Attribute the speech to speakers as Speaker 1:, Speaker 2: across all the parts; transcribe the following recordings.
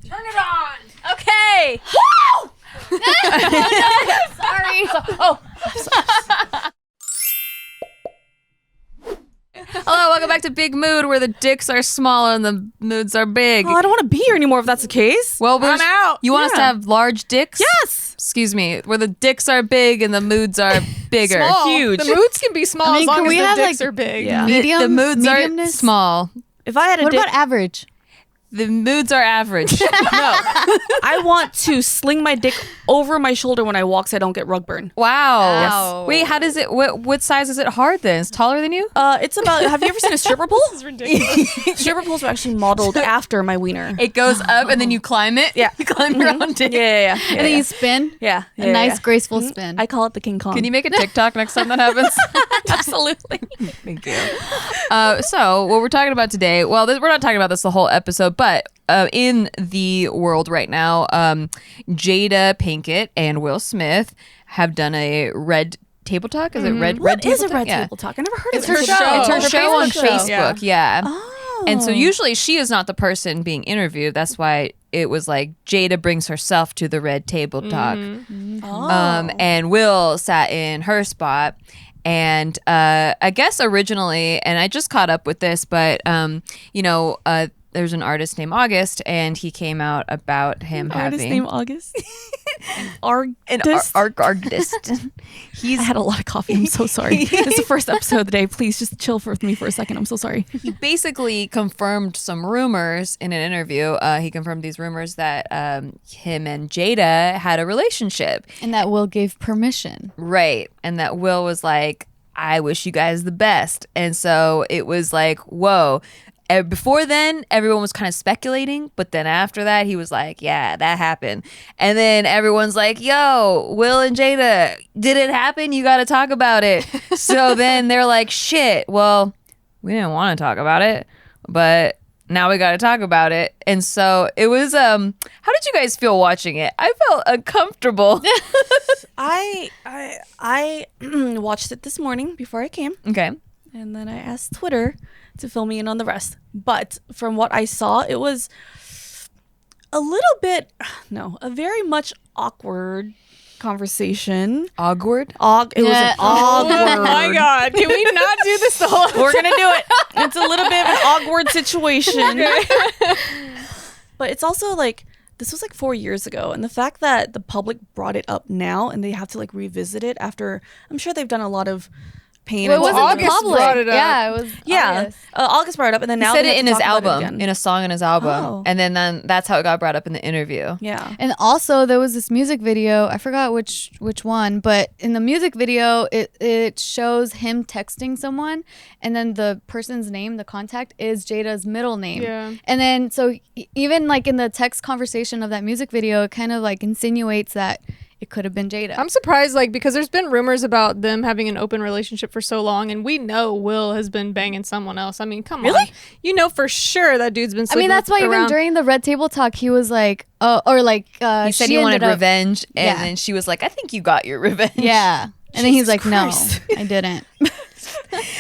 Speaker 1: Turn it on.
Speaker 2: Okay.
Speaker 1: Woo!
Speaker 2: Sorry. Hello, welcome back to Big Mood, where the dicks are small and the moods are big.
Speaker 3: Oh, I don't want to be here anymore if that's the case.
Speaker 2: Well,
Speaker 1: I'm out.
Speaker 2: You want us to have large dicks?
Speaker 3: Yes.
Speaker 2: Excuse me, where the dicks are big and the moods are bigger.
Speaker 1: Small.
Speaker 3: Huge.
Speaker 1: The moods can be small as long as the dicks are big.
Speaker 3: Yeah.
Speaker 2: The moods are
Speaker 4: mediumness?
Speaker 2: small.
Speaker 3: If I had a
Speaker 4: What
Speaker 3: dick,
Speaker 4: about average?
Speaker 2: The moods are average.
Speaker 3: no. I want to sling my dick over my shoulder when I walk so I don't get rug burn.
Speaker 2: Wow. Wait, how does it? What size is it hard then? It's taller than you?
Speaker 3: It's about. Have you ever seen a stripper pole?
Speaker 1: This is ridiculous.
Speaker 3: Stripper poles are actually modeled after my wiener.
Speaker 2: It goes up and then you climb it.
Speaker 3: Yeah.
Speaker 2: You climb your own dick.
Speaker 3: Yeah.
Speaker 4: And then you spin.
Speaker 3: Yeah.
Speaker 4: A nice, graceful spin.
Speaker 3: I call it the King Kong.
Speaker 2: Can you make a TikTok next time that happens?
Speaker 3: Absolutely.
Speaker 2: Thank you. So what we're talking about today, well, we're not talking about this the whole episode, but in the world right now, Jada Pinkett and Will Smith have done a red table talk. Is it red?
Speaker 3: What is a
Speaker 2: Talk?
Speaker 3: red
Speaker 2: Yeah.
Speaker 3: table talk? I never heard
Speaker 1: It's
Speaker 3: of it.
Speaker 1: her show.
Speaker 2: It's her
Speaker 1: Her
Speaker 2: show on
Speaker 1: Facebook show.
Speaker 2: Facebook. Yeah.
Speaker 3: Oh.
Speaker 2: And so usually she is not the person being interviewed. That's why it was like Jada brings herself to the red table talk. And Will sat in her spot. And I guess originally, and I just caught up with this, but there's an artist named August, and he came out about him
Speaker 3: Artist
Speaker 2: having
Speaker 3: name August.
Speaker 2: an
Speaker 3: Artist.
Speaker 2: artist.
Speaker 3: I had a lot of coffee. I'm so sorry. This is the first episode of the day. Please just chill with me for a second. I'm so sorry.
Speaker 2: He basically confirmed some rumors in an interview. He confirmed these rumors that him and Jada had a relationship.
Speaker 4: And that Will gave permission.
Speaker 2: Right. And that Will was like, I wish you guys the best. And so it was like, whoa. Before then, everyone was kind of speculating, but then after that, he was like, yeah, that happened. And then everyone's like, yo, Will and Jada, did it happen? You got to talk about it. So then they're like, shit, well, we didn't want to talk about it, but now we got to talk about it. And so it was, how did you guys feel watching it? I felt uncomfortable.
Speaker 3: I watched it this morning before I came,
Speaker 2: Okay.
Speaker 3: and then I asked Twitter to fill me in on the rest. But from what I saw, it was a very much awkward conversation.
Speaker 2: Awkward?
Speaker 3: It was an awkward.
Speaker 1: Oh my God. Can we not do this the whole episode?
Speaker 3: We're gonna do it. It's a little bit of an awkward situation. But it's also like, this was like 4 years ago, and the fact that the public brought it up now and they have to like revisit it after, I'm sure they've done a lot of pain.
Speaker 4: Well, it wasn't
Speaker 1: August
Speaker 4: the public.
Speaker 1: brought it up.
Speaker 4: Yeah, it was. August.
Speaker 3: August brought it up, and then
Speaker 2: He
Speaker 3: now
Speaker 2: said
Speaker 3: they
Speaker 2: it
Speaker 3: have
Speaker 2: in
Speaker 3: to
Speaker 2: his
Speaker 3: talk about it
Speaker 2: album,
Speaker 3: again.
Speaker 2: in a song in his album.
Speaker 3: Oh.
Speaker 2: And then that's how it got brought up in the interview.
Speaker 3: Yeah.
Speaker 4: And also there was this music video. I forgot which one, but in the music video, it shows him texting someone, and then the person's name, the contact, is Jada's middle name.
Speaker 1: Yeah.
Speaker 4: And then so even like in the text conversation of that music video, it kind of like insinuates that it could have been Jada.
Speaker 1: I'm surprised, because there's been rumors about them having an open relationship for so long, and we know Will has been banging someone else. I mean, come on. You know for sure that dude's been
Speaker 4: I
Speaker 1: sleeping
Speaker 4: mean, that's why even
Speaker 1: around.
Speaker 4: during the red table talk, he was like,
Speaker 2: He said
Speaker 4: she
Speaker 2: he wanted
Speaker 4: ended up-
Speaker 2: revenge, and
Speaker 4: Yeah.
Speaker 2: then she was like, I think you got your revenge.
Speaker 4: Yeah. And then he's like,
Speaker 3: Christ.
Speaker 4: no, I didn't.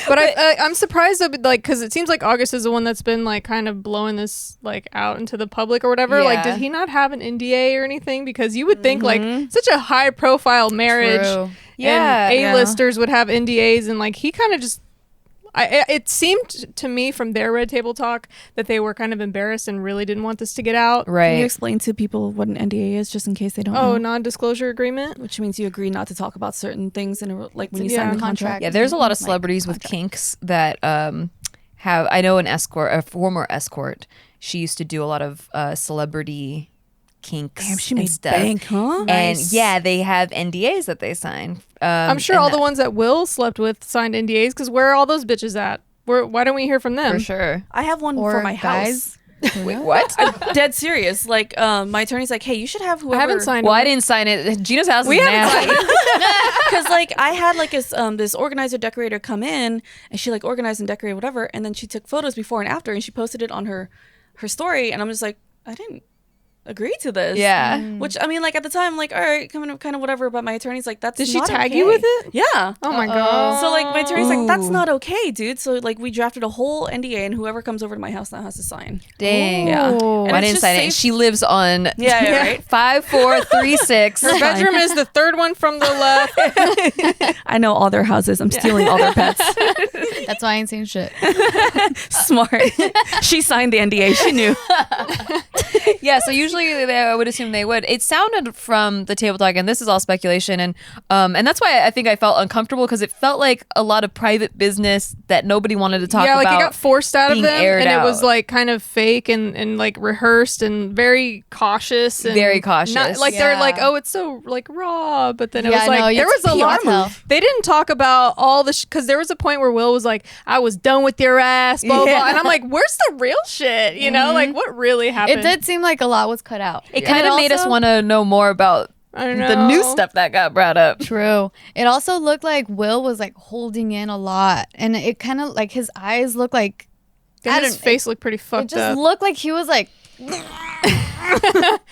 Speaker 1: But I'm surprised though, because it seems like August is the one that's been like kind of blowing this like out into the public or whatever. Like,
Speaker 2: Yeah.
Speaker 1: did he not have an NDA or anything? Because you would think like such a high profile marriage,
Speaker 4: True.
Speaker 2: Yeah,
Speaker 1: and A-listers would have NDAs, and like he kind of just. It seemed to me from their red table talk that they were kind of embarrassed and really didn't want this to get out.
Speaker 2: Right.
Speaker 3: Can you explain to people what an NDA is, just in case they don't
Speaker 1: Oh,
Speaker 3: know?
Speaker 1: non-disclosure agreement.
Speaker 3: Which means you agree not to talk about certain things like when you
Speaker 1: Yeah.
Speaker 3: sign the
Speaker 4: Contract.
Speaker 3: contract.
Speaker 2: Yeah, there's a lot of
Speaker 4: Like,
Speaker 2: celebrities with kinks that have. I know a former escort. She used to do a lot of celebrity kinks.
Speaker 3: Damn, she
Speaker 2: and
Speaker 3: made
Speaker 2: stuff.
Speaker 3: bank, huh?
Speaker 2: And
Speaker 4: Nice.
Speaker 2: yeah, they have NDAs that they sign.
Speaker 1: I'm sure
Speaker 2: and
Speaker 1: all the ones that Will slept with signed NDAs, because where are all those bitches at? Why don't we hear from them?
Speaker 2: for sure.
Speaker 3: I have one
Speaker 4: Or
Speaker 3: for my
Speaker 4: guys.
Speaker 3: house.
Speaker 2: Wait, what?
Speaker 3: Dead serious. Like, my attorney's like, hey, you should have whoever.
Speaker 1: I haven't signed
Speaker 2: Well,
Speaker 1: one.
Speaker 2: I didn't sign it. Gina's house
Speaker 1: We
Speaker 2: is
Speaker 1: haven't
Speaker 2: nasty.
Speaker 3: Because like I had like this organizer decorator come in, and she like organized and decorated whatever, and then she took photos before and after, and she posted it on her story, and I'm just like, I didn't agree to this.
Speaker 2: Yeah.
Speaker 3: Which, I mean, like, at the time, like, all right, kind of whatever, but my attorney's like, that's
Speaker 1: Did she
Speaker 3: not
Speaker 1: tag
Speaker 3: okay.
Speaker 1: you with it?
Speaker 3: Yeah.
Speaker 1: Oh my god.
Speaker 3: So, like, my attorney's like, that's
Speaker 2: Ooh.
Speaker 3: not okay, dude. So, like, we drafted a whole NDA, and whoever comes over to my house now has to sign.
Speaker 2: Dang.
Speaker 3: Yeah.
Speaker 4: Ooh.
Speaker 3: And
Speaker 2: I
Speaker 3: it's
Speaker 2: didn't
Speaker 3: just
Speaker 2: sign it.
Speaker 3: safe-
Speaker 2: She lives on
Speaker 3: Yeah, right?
Speaker 2: 5436.
Speaker 1: Her bedroom is the third one from the left.
Speaker 3: I know all their houses. I'm stealing all their pets.
Speaker 4: That's why I ain't seen shit.
Speaker 3: Smart. She signed the NDA. She knew.
Speaker 2: Yeah, so usually I would assume they would. It sounded from the table talk, and this is all speculation, and that's why I think I felt uncomfortable, because it felt like a lot of private business that nobody wanted to talk
Speaker 1: Yeah,
Speaker 2: about.
Speaker 1: like it got forced out of
Speaker 2: being
Speaker 1: them,
Speaker 2: aired
Speaker 1: and it was
Speaker 2: out.
Speaker 1: like kind of fake and like rehearsed and very cautious. And
Speaker 2: Very cautious.
Speaker 1: Not, like they're
Speaker 4: Yeah.
Speaker 1: like, oh, it's so like raw, but then it
Speaker 4: Yeah,
Speaker 1: was like
Speaker 4: no,
Speaker 1: there
Speaker 4: it's
Speaker 1: was a
Speaker 4: PR
Speaker 1: lot.
Speaker 4: move.
Speaker 1: They didn't talk about all the because there was a point where Will was like, I was done with your ass, blah blah, blah. And I'm like, where's the real shit? You know, like what really happened?
Speaker 4: It did seem like a lot was cut out.
Speaker 2: It
Speaker 4: And
Speaker 2: kind of made us
Speaker 4: also-
Speaker 2: want to know more about
Speaker 1: I don't know.
Speaker 2: the new stuff that got brought up.
Speaker 4: True. It also looked like Will was like holding in a lot, and it kind of like his eyes looked like
Speaker 1: And
Speaker 4: I
Speaker 1: his
Speaker 4: don't-
Speaker 1: face looked pretty
Speaker 4: it
Speaker 1: fucked
Speaker 4: just
Speaker 1: up.
Speaker 4: looked like he was like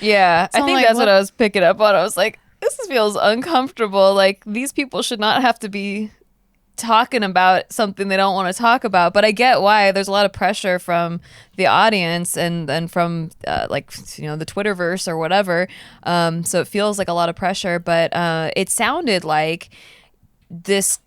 Speaker 2: Yeah,
Speaker 4: So
Speaker 2: I
Speaker 4: I'm
Speaker 2: think
Speaker 4: like,
Speaker 2: that's what
Speaker 4: what-
Speaker 2: I was picking up on. I was like, this feels uncomfortable. Like, these people should not have to be talking about something they don't want to talk about. But I get why. There's a lot of pressure from the audience and from like, you know, the Twitterverse or whatever. So it feels like a lot of pressure. But it sounded like this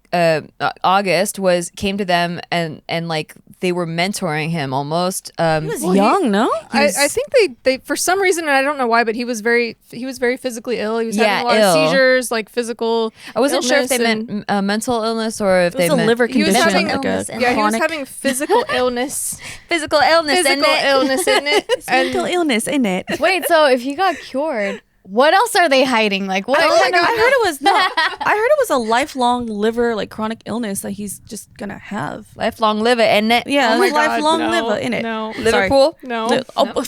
Speaker 2: August came to them and like they were mentoring him almost.
Speaker 3: He was young, no?
Speaker 1: I think they for some reason, and I don't know why, but he was very physically ill. He was having a lot
Speaker 2: ill.
Speaker 1: of seizures, like physical.
Speaker 2: I wasn't sure if they
Speaker 1: illness and-
Speaker 2: meant mental illness or if
Speaker 3: It was
Speaker 2: they
Speaker 3: a
Speaker 2: meant
Speaker 3: liver
Speaker 1: He was
Speaker 3: condition,
Speaker 1: having
Speaker 3: like
Speaker 2: illness
Speaker 3: a
Speaker 2: and
Speaker 1: Yeah, he was
Speaker 3: chronic
Speaker 1: having physical illness.
Speaker 2: physical illness.
Speaker 1: Physical illness, isn't it?
Speaker 3: mental illness in it.
Speaker 4: wait. So if he got cured, what else are they hiding? Like what?
Speaker 1: Oh my
Speaker 4: kind of-
Speaker 1: God.
Speaker 3: I heard it was no. I heard it was a lifelong liver, like chronic illness that he's just gonna have.
Speaker 2: lifelong liver and it.
Speaker 3: Yeah,
Speaker 1: Oh my
Speaker 3: there's
Speaker 1: God,
Speaker 3: lifelong
Speaker 1: no,
Speaker 3: liver in it.
Speaker 1: no.
Speaker 2: Liverpool.
Speaker 1: No,
Speaker 3: Liverpool.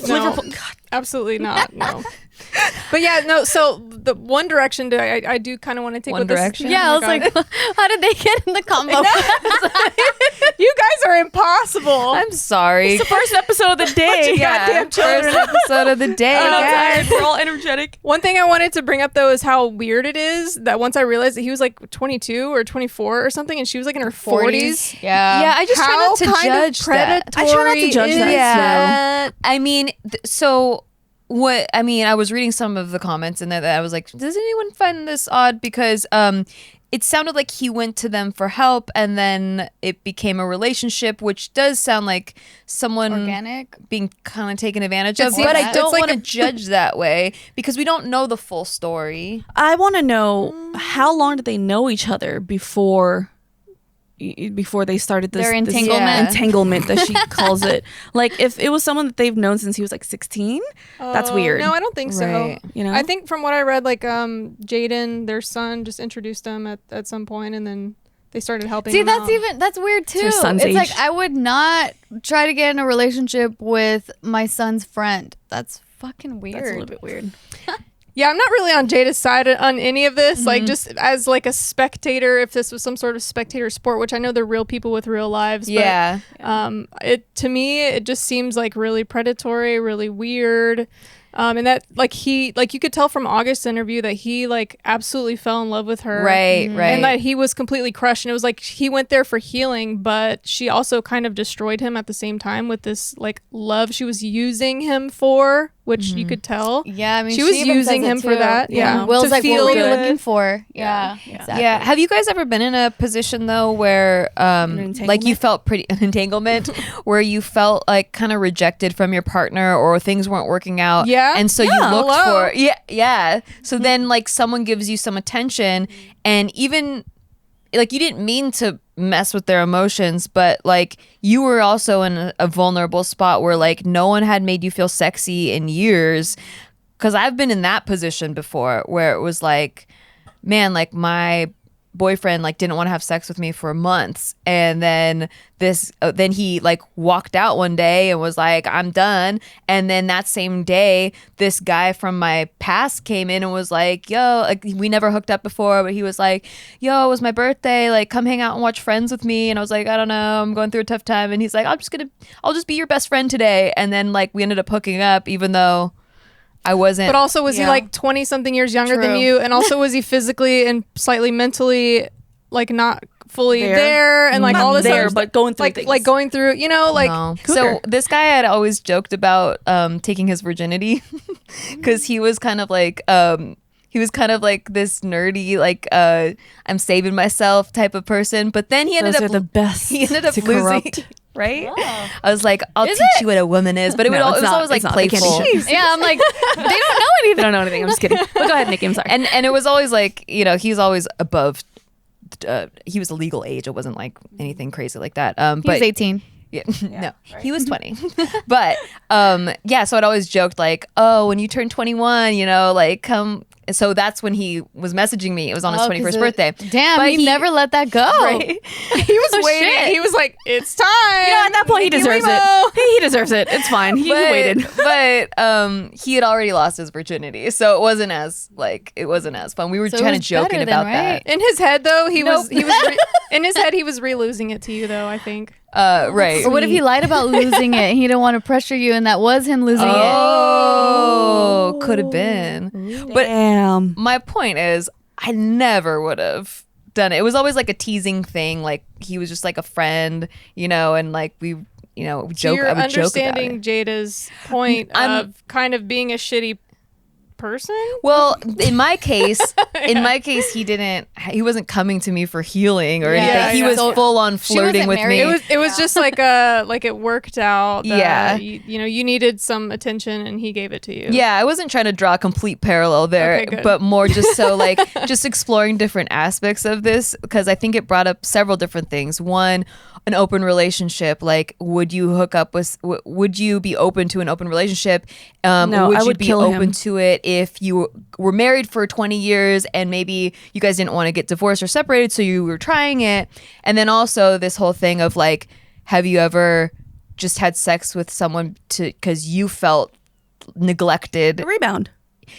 Speaker 3: God.
Speaker 1: absolutely not. No. But yeah, no. So the One Direction, I do kind of want to take
Speaker 2: One
Speaker 1: with this-
Speaker 2: Direction?
Speaker 1: Oh
Speaker 4: yeah,
Speaker 1: my
Speaker 4: I was
Speaker 1: God.
Speaker 4: like, how did they get in the combo?
Speaker 1: you guys are impossible.
Speaker 2: I'm sorry.
Speaker 3: It's the first episode of the day.
Speaker 1: goddamn children.
Speaker 2: First episode of the day,
Speaker 1: Oh,
Speaker 2: guys.
Speaker 3: We're all energetic.
Speaker 1: One thing I wanted to bring up though is how weird it is that once I realized that he was like 22 or 24 or something, and she was like in her 40s.
Speaker 4: Yeah.
Speaker 2: Yeah, I just try not to
Speaker 1: How kind of
Speaker 2: judge that.
Speaker 1: predatory
Speaker 3: I try not to judge
Speaker 1: is
Speaker 3: that,
Speaker 2: Yeah. I mean, so what? I mean, I was reading some of the comments and that I was like, does anyone find this odd? Because it sounded like he went to them for help and then it became a relationship, which does sound like someone
Speaker 4: Organic.
Speaker 2: being kind of taken advantage of.
Speaker 1: It's
Speaker 2: But
Speaker 1: like-
Speaker 2: I don't
Speaker 1: it's like
Speaker 2: want to
Speaker 1: a-
Speaker 2: judge that way because we don't know the full story.
Speaker 3: I want to know how long did they know each other before they started this
Speaker 4: Their
Speaker 3: this
Speaker 4: entanglement?
Speaker 3: entanglement that she calls it. Like if it was someone that they've known since he was like 16, that's weird.
Speaker 1: No, I don't think so.
Speaker 2: Right.
Speaker 3: You know?
Speaker 1: I think from what I read, like Jaden, their son, just introduced them at some point, and then they started helping.
Speaker 4: See,
Speaker 1: him
Speaker 4: that's
Speaker 1: out.
Speaker 4: that's weird too.
Speaker 3: her son's
Speaker 4: It's like
Speaker 3: age.
Speaker 4: I would not try to get in a relationship with my son's friend. That's fucking weird.
Speaker 3: that's a little bit weird.
Speaker 1: Yeah, I'm not really on Jada's side on any of this. Like, just as like a spectator, if this was some sort of spectator sport, which I know they're real people with real lives. But,
Speaker 2: Yeah.
Speaker 1: it to me, it just seems like really predatory, really weird. And that you could tell from August's interview that he like absolutely fell in love with her.
Speaker 2: Right, right.
Speaker 1: And that he was completely crushed. And it was like he went there for healing, but she also kind of destroyed him at the same time with this like love she was using him for, which you could tell.
Speaker 4: Yeah, I mean,
Speaker 1: She was
Speaker 4: even
Speaker 1: using
Speaker 4: says it
Speaker 1: him for
Speaker 4: too.
Speaker 1: that, yeah.
Speaker 4: Will's
Speaker 1: To
Speaker 4: like,
Speaker 1: feel
Speaker 4: what were you
Speaker 1: good.
Speaker 4: looking for? Yeah,
Speaker 3: Yeah.
Speaker 4: exactly.
Speaker 2: Yeah. Have you guys ever been in a position though where like you felt pretty an entanglement where you felt like kind of rejected from your partner or things weren't working out?
Speaker 1: Yeah.
Speaker 2: And so
Speaker 1: Yeah,
Speaker 2: you looked
Speaker 1: hello.
Speaker 2: for yeah. So then like someone gives you some attention and even like you didn't mean to mess with their emotions, but like you were also in a vulnerable spot where like no one had made you feel sexy in years. Cause I've been in that position before where it was like, man, like my boyfriend like didn't want to have sex with me for months, and then then he like walked out one day and was like, I'm done. And then that same day this guy from my past came in and was like, yo, like we never hooked up before, but he was like, yo, it was my birthday, like come hang out and watch Friends with me. And I was like, I don't know, I'm going through a tough time. And he's like, I'll just be your best friend today. And then like we ended up hooking up even though I wasn't.
Speaker 1: But also, was he like 20 something years younger than you? And also, was he physically and slightly mentally like not fully there and like
Speaker 3: Not
Speaker 1: all this
Speaker 3: there,
Speaker 1: other
Speaker 3: but going through
Speaker 1: like
Speaker 3: things.
Speaker 1: like going through, you know, like
Speaker 2: No. So this guy had always joked about taking his virginity because he was kind of like this nerdy like I'm saving myself type of person. But then he ended
Speaker 3: Those
Speaker 2: up
Speaker 3: are the best.
Speaker 2: He ended up
Speaker 3: to
Speaker 2: losing.
Speaker 3: corrupt.
Speaker 2: Right? I was like, I'll teach you what a woman is. But it
Speaker 3: No,
Speaker 2: was
Speaker 3: it's not.
Speaker 2: always like
Speaker 3: It's not. They can't
Speaker 2: playful.
Speaker 3: teach
Speaker 4: Yeah, I'm like, they don't know anything.
Speaker 3: They don't know anything. I'm just kidding. But go ahead, Nikki. I'm sorry.
Speaker 2: And it was always like, you know, he's always above. He was a legal age. It wasn't like anything crazy like that.
Speaker 4: He was 18.
Speaker 2: Yeah, no, he was 20. But yeah, so I'd always joked like, oh, when you turn 21, you know, like come. And so that's when he was messaging me. It was on his 21st birthday.
Speaker 4: Damn,
Speaker 2: But
Speaker 4: he never let that go.
Speaker 2: Right?
Speaker 1: he was waiting.
Speaker 4: shit.
Speaker 1: He was like, it's time.
Speaker 3: You know, at that point, he deserves it. He deserves it. It's fine. He waited.
Speaker 2: But he had already lost his virginity, so it wasn't as fun. We were
Speaker 4: So it
Speaker 2: kind of
Speaker 4: was
Speaker 2: joking
Speaker 4: better then,
Speaker 2: about
Speaker 4: right?
Speaker 1: In his head, though, he
Speaker 2: Nope.
Speaker 1: was in his head he was re-losing it to you, though. I think.
Speaker 2: that. Right.
Speaker 4: Or what if he lied about losing it? He didn't want to pressure you, and that was him losing
Speaker 2: Oh, could have been. But
Speaker 3: Damn.
Speaker 2: my point is, I never would have done it. It was always like a teasing thing. Like he was just like a friend, you know, and like we, you know,
Speaker 1: So
Speaker 2: joke.
Speaker 1: you're
Speaker 2: I would joke about
Speaker 1: understanding
Speaker 2: it.
Speaker 1: Jada's point of kind of being a shitty person.
Speaker 2: Well, in my case, he wasn't coming to me for healing or
Speaker 4: Yeah,
Speaker 2: anything. He
Speaker 1: yeah.
Speaker 2: was
Speaker 4: So
Speaker 2: full on flirting
Speaker 4: wasn't
Speaker 2: with
Speaker 4: married?
Speaker 2: me.
Speaker 1: It was just like it worked out. That
Speaker 2: Yeah.
Speaker 1: you know, you needed some attention and he gave it to you.
Speaker 2: Yeah, I wasn't trying to draw a complete parallel there,
Speaker 1: Okay, good.
Speaker 2: but more just so like just exploring different aspects of this because I think it brought up several different things. One, an open relationship. Like, would you hook up with? Would you be open to an open relationship?
Speaker 3: No,
Speaker 2: would
Speaker 3: I
Speaker 2: you
Speaker 3: would
Speaker 2: be
Speaker 3: kill
Speaker 2: open
Speaker 3: him.
Speaker 2: to it if you were married for 20 years and maybe you guys didn't want to get divorced or separated, so you were trying it? And then also this whole thing of like, have you ever just had sex with someone because you felt neglected?
Speaker 3: A rebound.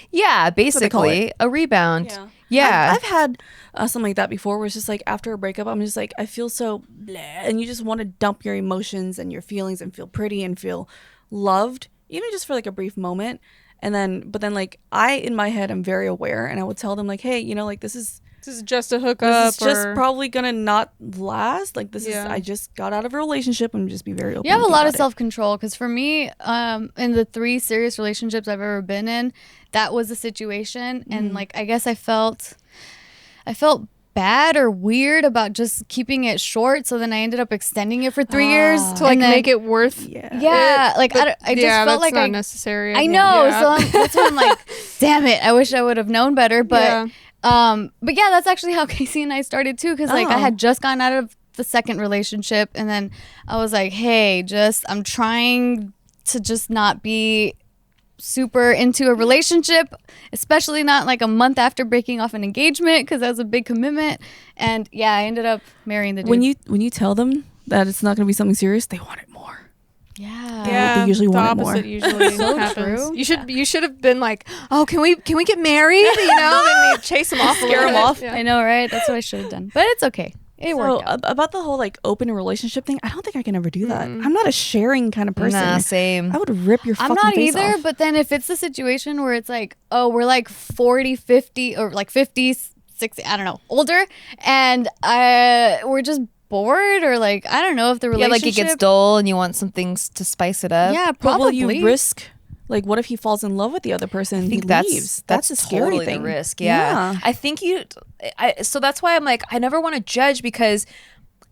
Speaker 2: Yeah,
Speaker 3: what they call
Speaker 2: basically a rebound.
Speaker 3: Yeah.
Speaker 2: Yeah.
Speaker 3: I've had something like that before where it's just like after a breakup, I'm just like, I feel so bleh, and you just want to dump your emotions and your feelings and feel pretty and feel loved, even just for like a brief moment. But then like I, in my head, I'm very aware and I would tell them like, hey, you know, like this is
Speaker 1: just a hookup.
Speaker 3: this is just probably gonna not last. Like this is,
Speaker 1: Yeah.
Speaker 3: I just got out of a relationship and just be very open.
Speaker 4: You have a
Speaker 3: with you
Speaker 4: lot of
Speaker 3: about it.
Speaker 4: self-control because for me, in the 3 serious relationships I've ever been in, that was the situation, and like I guess I felt bad or weird about just keeping it short. So then I ended up extending it for 3 years
Speaker 1: to like
Speaker 4: and then-
Speaker 1: make it worth.
Speaker 4: Yeah, like I just
Speaker 1: yeah,
Speaker 4: felt
Speaker 1: that's
Speaker 4: like
Speaker 1: not
Speaker 4: I
Speaker 1: necessary.
Speaker 4: I know,
Speaker 1: Yeah.
Speaker 4: so that's why I'm like, damn it, I wish I would have known better. But but yeah, that's actually how Casey and I started too, because like I had just gotten out of the second relationship, and then I was like, hey, I'm trying to just not be super into a relationship, especially not like a month after breaking off an engagement, because that was a big commitment. And yeah, I ended up marrying the dude.
Speaker 3: When you tell them that it's not gonna be something serious, they want it more.
Speaker 4: yeah.
Speaker 3: They usually
Speaker 1: the
Speaker 3: want it
Speaker 1: opposite
Speaker 3: more.
Speaker 1: usually
Speaker 4: So
Speaker 1: happens.
Speaker 4: true.
Speaker 1: You should have been like, oh, can we get married? You know, then they chase them off,
Speaker 3: Scare 'em off.
Speaker 1: Yeah.
Speaker 4: I know, right? That's what I should have done, but it's okay. It
Speaker 3: So
Speaker 4: worked out.
Speaker 3: about the whole like open relationship thing, I don't think I can ever do that. I'm not a sharing kind of person.
Speaker 2: Nah, same.
Speaker 3: I would rip your
Speaker 4: I'm
Speaker 3: fucking
Speaker 4: not
Speaker 3: face
Speaker 4: either,
Speaker 3: off.
Speaker 4: but then if it's a situation where it's like, oh, we're like 40, 50, or like 50, 60, I don't know, older, and we're just bored, or like, I don't know if the
Speaker 2: Yeah,
Speaker 4: relationship...
Speaker 2: like it gets dull and you want some things to spice it up.
Speaker 4: Yeah,
Speaker 3: But
Speaker 4: probably.
Speaker 3: will you risk? Like, what if he falls in love with the other person and
Speaker 2: I
Speaker 3: he
Speaker 2: think that's
Speaker 3: leaves? That's a scary
Speaker 2: totally
Speaker 3: thing.
Speaker 2: the risk. Yeah. I think so that's why I'm like, I never want to judge because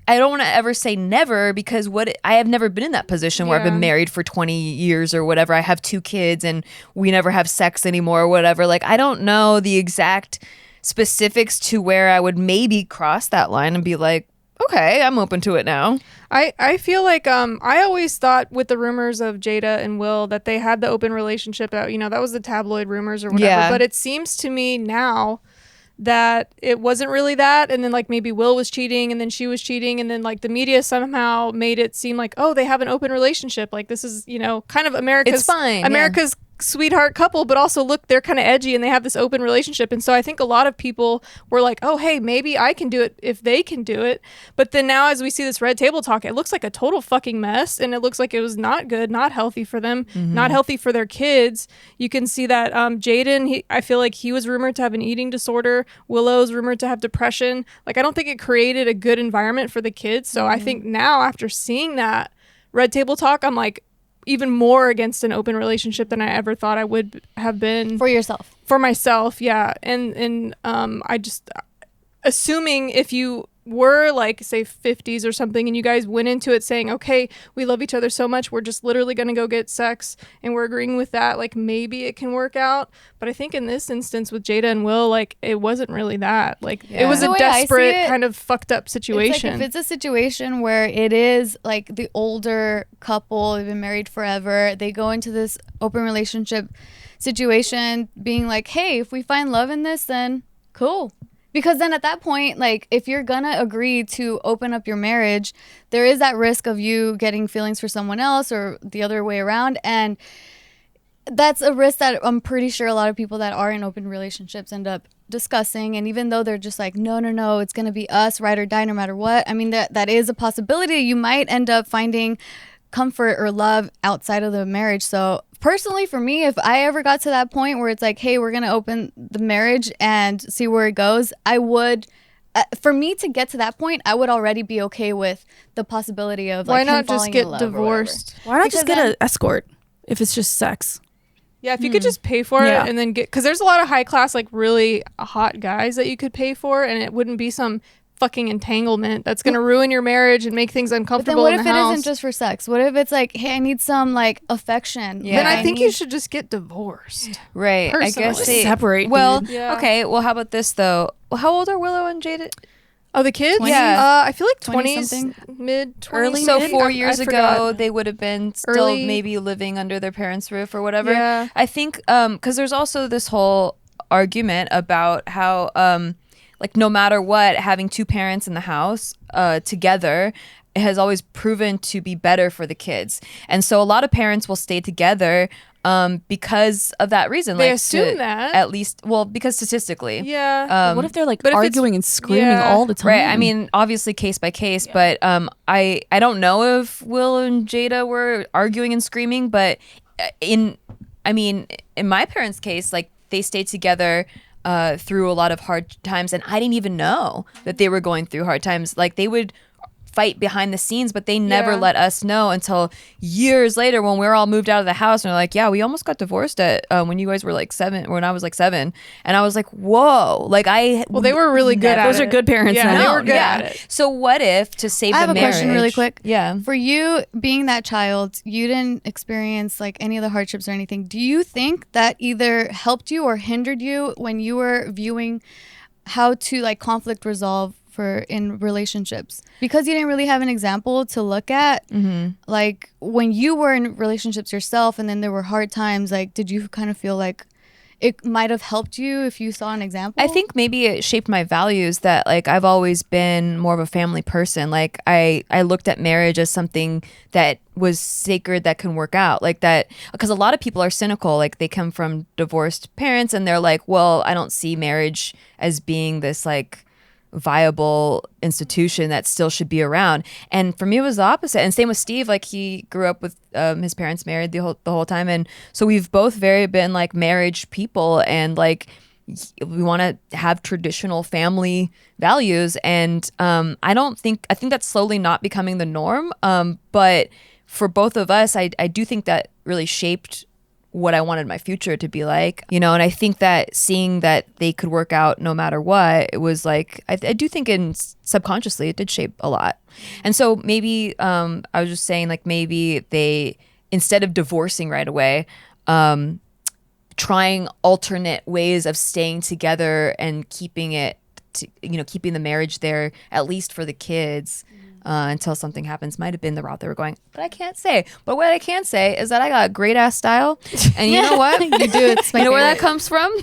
Speaker 2: I don't want to ever say never, because I have never been in that position where I've
Speaker 1: Yeah.
Speaker 2: been married for 20 years or whatever. I have 2 kids and we never have sex anymore or whatever. Like, I don't know the exact specifics to where I would maybe cross that line and be like, okay, I'm open to it now.
Speaker 1: I feel like I always thought with the rumors of Jada and Will that they had the open relationship out, you know, that was the tabloid rumors or whatever.
Speaker 2: Yeah.
Speaker 1: But it seems to me now that it wasn't really that, and then like maybe Will was cheating and then she was cheating, and then like the media somehow made it seem like, oh, they have an open relationship, like this is, you know, kind of
Speaker 2: It's fine, yeah.
Speaker 1: America's sweetheart couple, but also look, they're kind of edgy and they have this open relationship. And so I think a lot of people were like, oh, hey, maybe I can do it if they can do it. But then now as we see this Red Table Talk, it looks like a total fucking mess, and it looks like it was not good, not healthy for them, not healthy for their kids. You can see that Jaden, I feel like he was rumored to have an eating disorder. Willow's rumored to have depression. Like, I don't think it created a good environment for the kids. So I think now after seeing that Red Table Talk, I'm like, even more against an open relationship than I ever thought I would have been. For myself, yeah. And I just, assuming if you were like, say, 50s or something, and you guys went into it saying, okay, we love each other so much, we're just literally going to go get sex, and we're agreeing with that, like, maybe it can work out. But I think in this instance with Jada and Will, like, it wasn't really that. Like, it was a desperate kind of fucked up situation.
Speaker 4: It's like, if it's a situation where it is like the older couple, they've been married forever, they go into this open relationship situation being like, hey, if we find love in this, then cool. Because then at that point, like, if you're gonna agree to open up your marriage, there is that risk of you getting feelings for someone else or the other way around. And that's a risk that I'm pretty sure a lot of people that are in open relationships end up discussing. And even though they're just like, no, it's gonna be us, ride or die, no matter what. I mean, that is a possibility. You might end up finding comfort or love outside of the marriage. So personally, for me, if I ever got to that point where it's like, hey, we're going to open the marriage and see where it goes, I would, for me to get to that point, I would already be okay with the possibility of, like,
Speaker 1: why not just get divorced?
Speaker 3: Why not just get an escort if it's just sex?
Speaker 1: Yeah, if you could just pay for it and then get, because there's a lot of high class, like, really hot guys that you could pay for, and it wouldn't be some fucking entanglement that's gonna ruin your marriage and make things uncomfortable.
Speaker 4: But then what if it isn't just for sex? What if it's like, hey, I need some, like, affection?
Speaker 1: Then I think you should just get divorced.
Speaker 2: Right.
Speaker 1: Personally.
Speaker 2: I guess they
Speaker 3: separate.
Speaker 2: Well,
Speaker 1: Yeah.
Speaker 2: okay. Well, how about this though? Well, how old are Willow and Jada?
Speaker 1: Oh, the kids?
Speaker 4: 20?
Speaker 1: Yeah. I feel like
Speaker 4: 20
Speaker 1: 20s,
Speaker 4: something?
Speaker 1: mid 20s.
Speaker 3: Early
Speaker 2: So
Speaker 3: mid?
Speaker 2: 4 years
Speaker 1: I
Speaker 2: ago,
Speaker 1: forgot.
Speaker 2: they would have been still
Speaker 1: Early-
Speaker 2: maybe living under their parents' roof or whatever.
Speaker 1: Yeah.
Speaker 2: I think because there's also this whole argument about how like, no matter what, having two parents in the house together has always proven to be better for the kids. And so a lot of parents will stay together because of that reason.
Speaker 1: They
Speaker 2: like,
Speaker 1: assume that.
Speaker 2: at least, well, because statistically.
Speaker 1: Yeah.
Speaker 3: What if they're like
Speaker 1: but if it's-
Speaker 3: arguing and screaming
Speaker 1: yeah.
Speaker 3: all the time?
Speaker 2: Right. I mean, obviously case by case, but I don't know if Will and Jada were arguing and screaming, but in my parents' case, like, they stayed together through a lot of hard times, and I didn't even know that they were going through hard times. Like, they would fight behind the scenes, but they never let us know until years later when we were all moved out of the house, and they're like, yeah, we almost got divorced at when you guys were like 7, when I was like 7. And I was like, whoa, like,
Speaker 1: well, they were really good at
Speaker 3: Those
Speaker 1: it.
Speaker 3: are good parents
Speaker 1: Yeah,
Speaker 3: now.
Speaker 1: they were good
Speaker 2: yeah.
Speaker 1: at it.
Speaker 2: So what if, to save
Speaker 4: I
Speaker 2: the
Speaker 4: have a
Speaker 2: marriage,
Speaker 4: question really quick.
Speaker 2: Yeah.
Speaker 4: For you, being that child, you didn't experience, like, any of the hardships or anything. Do you think that either helped you or hindered you when you were viewing how to, like, conflict resolve in relationships? Because you didn't really have an example to look at. Like, when you were in relationships yourself and then there were hard times, like, did you kind of feel like it might have helped you if you saw an example?
Speaker 2: I think maybe it shaped my values, that, like, I've always been more of a family person. Like, I looked at marriage as something that was sacred, that can work out, like that, because a lot of people are cynical. Like, they come from divorced parents and they're like, well, I don't see marriage as being this, like, viable institution that still should be around. And for me, it was the opposite. And same with Steve. Like, he grew up with his parents married the whole time, and so we've both very been, like, marriage people, and, like, we want to have traditional family values. And I think that's slowly not becoming the norm, but for both of us, I do think that really shaped what I wanted my future to be like, you know. And I think that seeing that they could work out no matter what, it was like, I do think subconsciously it did shape a lot. And so maybe I was just saying, like, maybe they, instead of divorcing right away, trying alternate ways of staying together and keeping the marriage there, at least for the kids, until something happens, might have been the route they were going. But I can't say. But what I can say is that I got great ass style. And you know what?
Speaker 4: You do. It's my
Speaker 2: You know where that
Speaker 4: favorite.
Speaker 2: comes from?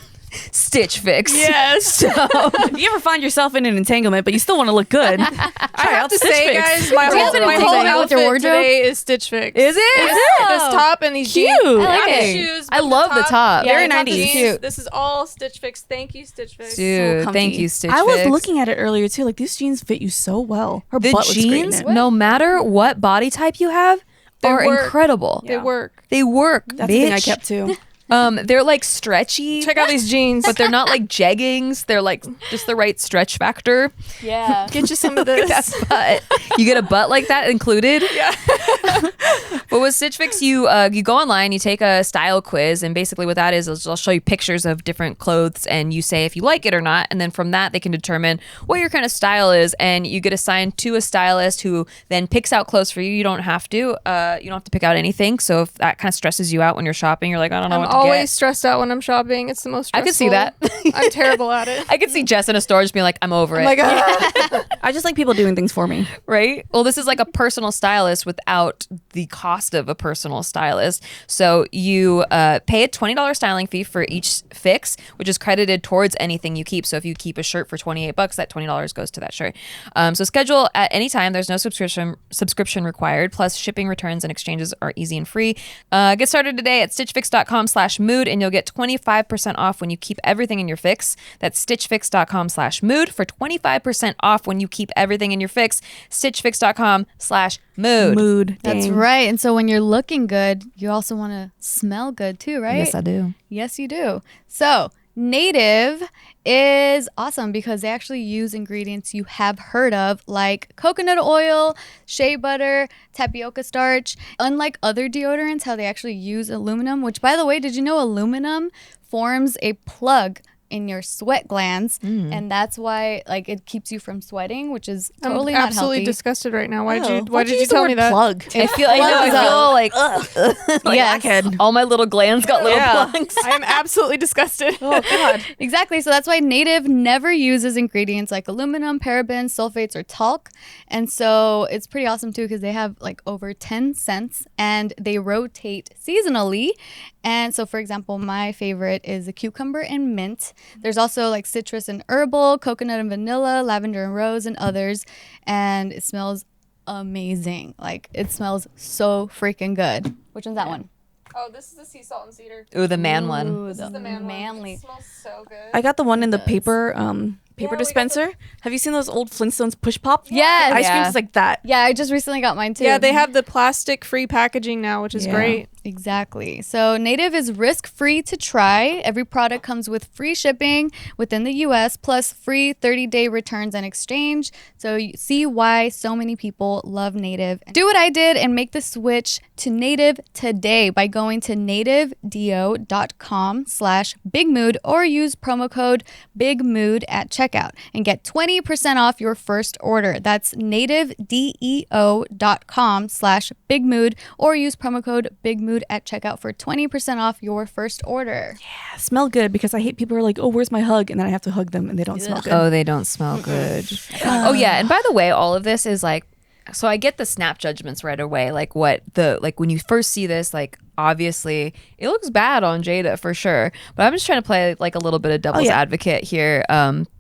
Speaker 2: Stitch Fix.
Speaker 1: Yes.
Speaker 3: If you ever find yourself in an entanglement, but you still want to look good,
Speaker 1: I have to say, guys, my
Speaker 4: Do you
Speaker 1: whole,
Speaker 4: have an
Speaker 1: my whole
Speaker 4: entanglement with your
Speaker 1: outfit
Speaker 4: wardrobe?
Speaker 1: today is Stitch Fix.
Speaker 2: Is it?
Speaker 1: It's this top and these
Speaker 3: Cute.
Speaker 1: jeans.
Speaker 3: I
Speaker 4: like
Speaker 1: the
Speaker 4: it.
Speaker 1: shoes,
Speaker 2: I
Speaker 1: but
Speaker 2: love the top.
Speaker 1: Yeah,
Speaker 3: Very
Speaker 1: the top
Speaker 3: 90s.
Speaker 1: jeans,
Speaker 4: Cute.
Speaker 1: This is all Stitch Fix. Thank you, Stitch Fix.
Speaker 2: Dude,
Speaker 3: comfy.
Speaker 2: thank you, Stitch
Speaker 3: I was
Speaker 2: Fix.
Speaker 3: looking at it earlier too. Like these jeans fit you so well. Her
Speaker 2: The
Speaker 3: butt looks great in
Speaker 2: jeans,
Speaker 3: it.
Speaker 2: no matter what body type you have,
Speaker 1: They
Speaker 2: are
Speaker 1: work.
Speaker 2: incredible.
Speaker 1: They work.
Speaker 2: They work.
Speaker 3: That's the thing I
Speaker 2: bitch.
Speaker 3: kept too.
Speaker 2: They're like stretchy,
Speaker 1: Check out these jeans.
Speaker 2: but they're not like jeggings. They're like just the right stretch factor.
Speaker 4: Yeah.
Speaker 1: Get you some of this.
Speaker 2: That's butt. You get a butt like that included.
Speaker 1: Yeah.
Speaker 2: But with Stitch Fix, you go online, you take a style quiz, and basically what that is I'll show you pictures of different clothes, and you say if you like it or not, and then from that they can determine what your kind of style is, and you get assigned to a stylist who then picks out clothes for you. You don't have to. You don't have to pick out anything. So if that kind of stresses you out when you're shopping, you're like, I don't know
Speaker 1: I'm
Speaker 2: what to
Speaker 1: always
Speaker 2: get.
Speaker 1: stressed out when I'm shopping. It's the most
Speaker 2: I
Speaker 1: stressful.
Speaker 2: could see that.
Speaker 1: I'm terrible at it.
Speaker 2: I could see Jess in a store just being like, I'm over it.
Speaker 1: Like, ah.
Speaker 3: I just like people doing things for me.
Speaker 2: Right? Well, this is like a personal stylist without the cost of a personal stylist. So you pay a $20 styling fee for each fix, which is credited towards anything you keep. So if you keep a shirt for $28, that $20 goes to that shirt. So schedule at any time. There's no subscription required. Plus shipping, returns, and exchanges are easy and free. Get started today at stitchfix.com/mood, and you'll get 25% off when you keep everything in your fix. That's stitchfix.com/mood for 25% off when you keep everything in your fix. stitchfix.com/mood.
Speaker 3: Mood.
Speaker 4: That's
Speaker 3: Dang.
Speaker 4: right. And so when you're looking good, you also want to smell good too, right?
Speaker 2: Yes, I do.
Speaker 4: Yes, you do. So Native is awesome because they actually use ingredients you have heard of, like coconut oil, shea butter, tapioca starch. Unlike other deodorants, how they actually use aluminum, which, by the way, did you know aluminum forms a plug in your sweat glands, and that's why like it keps you from sweating, which is totally
Speaker 1: I'm
Speaker 4: not
Speaker 1: absolutely
Speaker 4: healthy.
Speaker 1: disgusted right now. Why
Speaker 3: Oh,
Speaker 1: did you
Speaker 3: use the
Speaker 1: tell
Speaker 3: word
Speaker 1: me that?
Speaker 3: Plug.
Speaker 2: I feel like
Speaker 4: Yes.
Speaker 3: Blackhead.
Speaker 2: all my little glands got little
Speaker 3: Yeah.
Speaker 2: plugs.
Speaker 1: I am absolutely disgusted.
Speaker 3: Oh God.
Speaker 4: Exactly. So that's why Native never uses ingredients like aluminum, parabens, sulfates, or talc. And so it's pretty awesome too because they have like over 10 scents and they rotate seasonally. And so, for example, my favorite is the cucumber and mint. There's also like citrus and herbal, coconut and vanilla, lavender and rose, and others. And it smells amazing. Like it smells so freaking good. Which one's that one?
Speaker 1: Oh, this is the sea salt and cedar.
Speaker 2: Ooh, the man one.
Speaker 4: Ooh,
Speaker 1: This is the man
Speaker 4: manly.
Speaker 1: one. It smells so good.
Speaker 3: I got the one in the
Speaker 4: does.
Speaker 3: paper
Speaker 1: we got
Speaker 3: dispenser. Have you seen those old Flintstones push pop?
Speaker 4: Yes.
Speaker 3: Ice cream
Speaker 2: Yeah.
Speaker 3: is like that.
Speaker 4: Yeah, I just recently got mine too.
Speaker 1: Yeah, they have the plastic-free packaging now, which is
Speaker 3: Yeah.
Speaker 1: great.
Speaker 4: Exactly. So Native is risk-free to try. Every product comes with free shipping within the US plus free 30-day returns and exchange. So you see why so many people love Native. Do what I did and make the switch to Native today by going to nativedeo.com/bigmood or use promo code BIGMOOD at checkout and get 20% off your first order. That's nativedeo.com/bigmood or use promo code BIGMOOD at checkout for 20% off your first order.
Speaker 3: Yeah, smell good because I hate people who are like, oh, where's my hug? And then I have to hug them and they don't smell good.
Speaker 2: Oh, they don't smell good. Oh yeah, and by the way, all of this is like, so I get the snap judgments right away. Like when you first see this, like obviously it looks bad on Jada for sure. But I'm just trying to play like a little bit of devil's advocate here.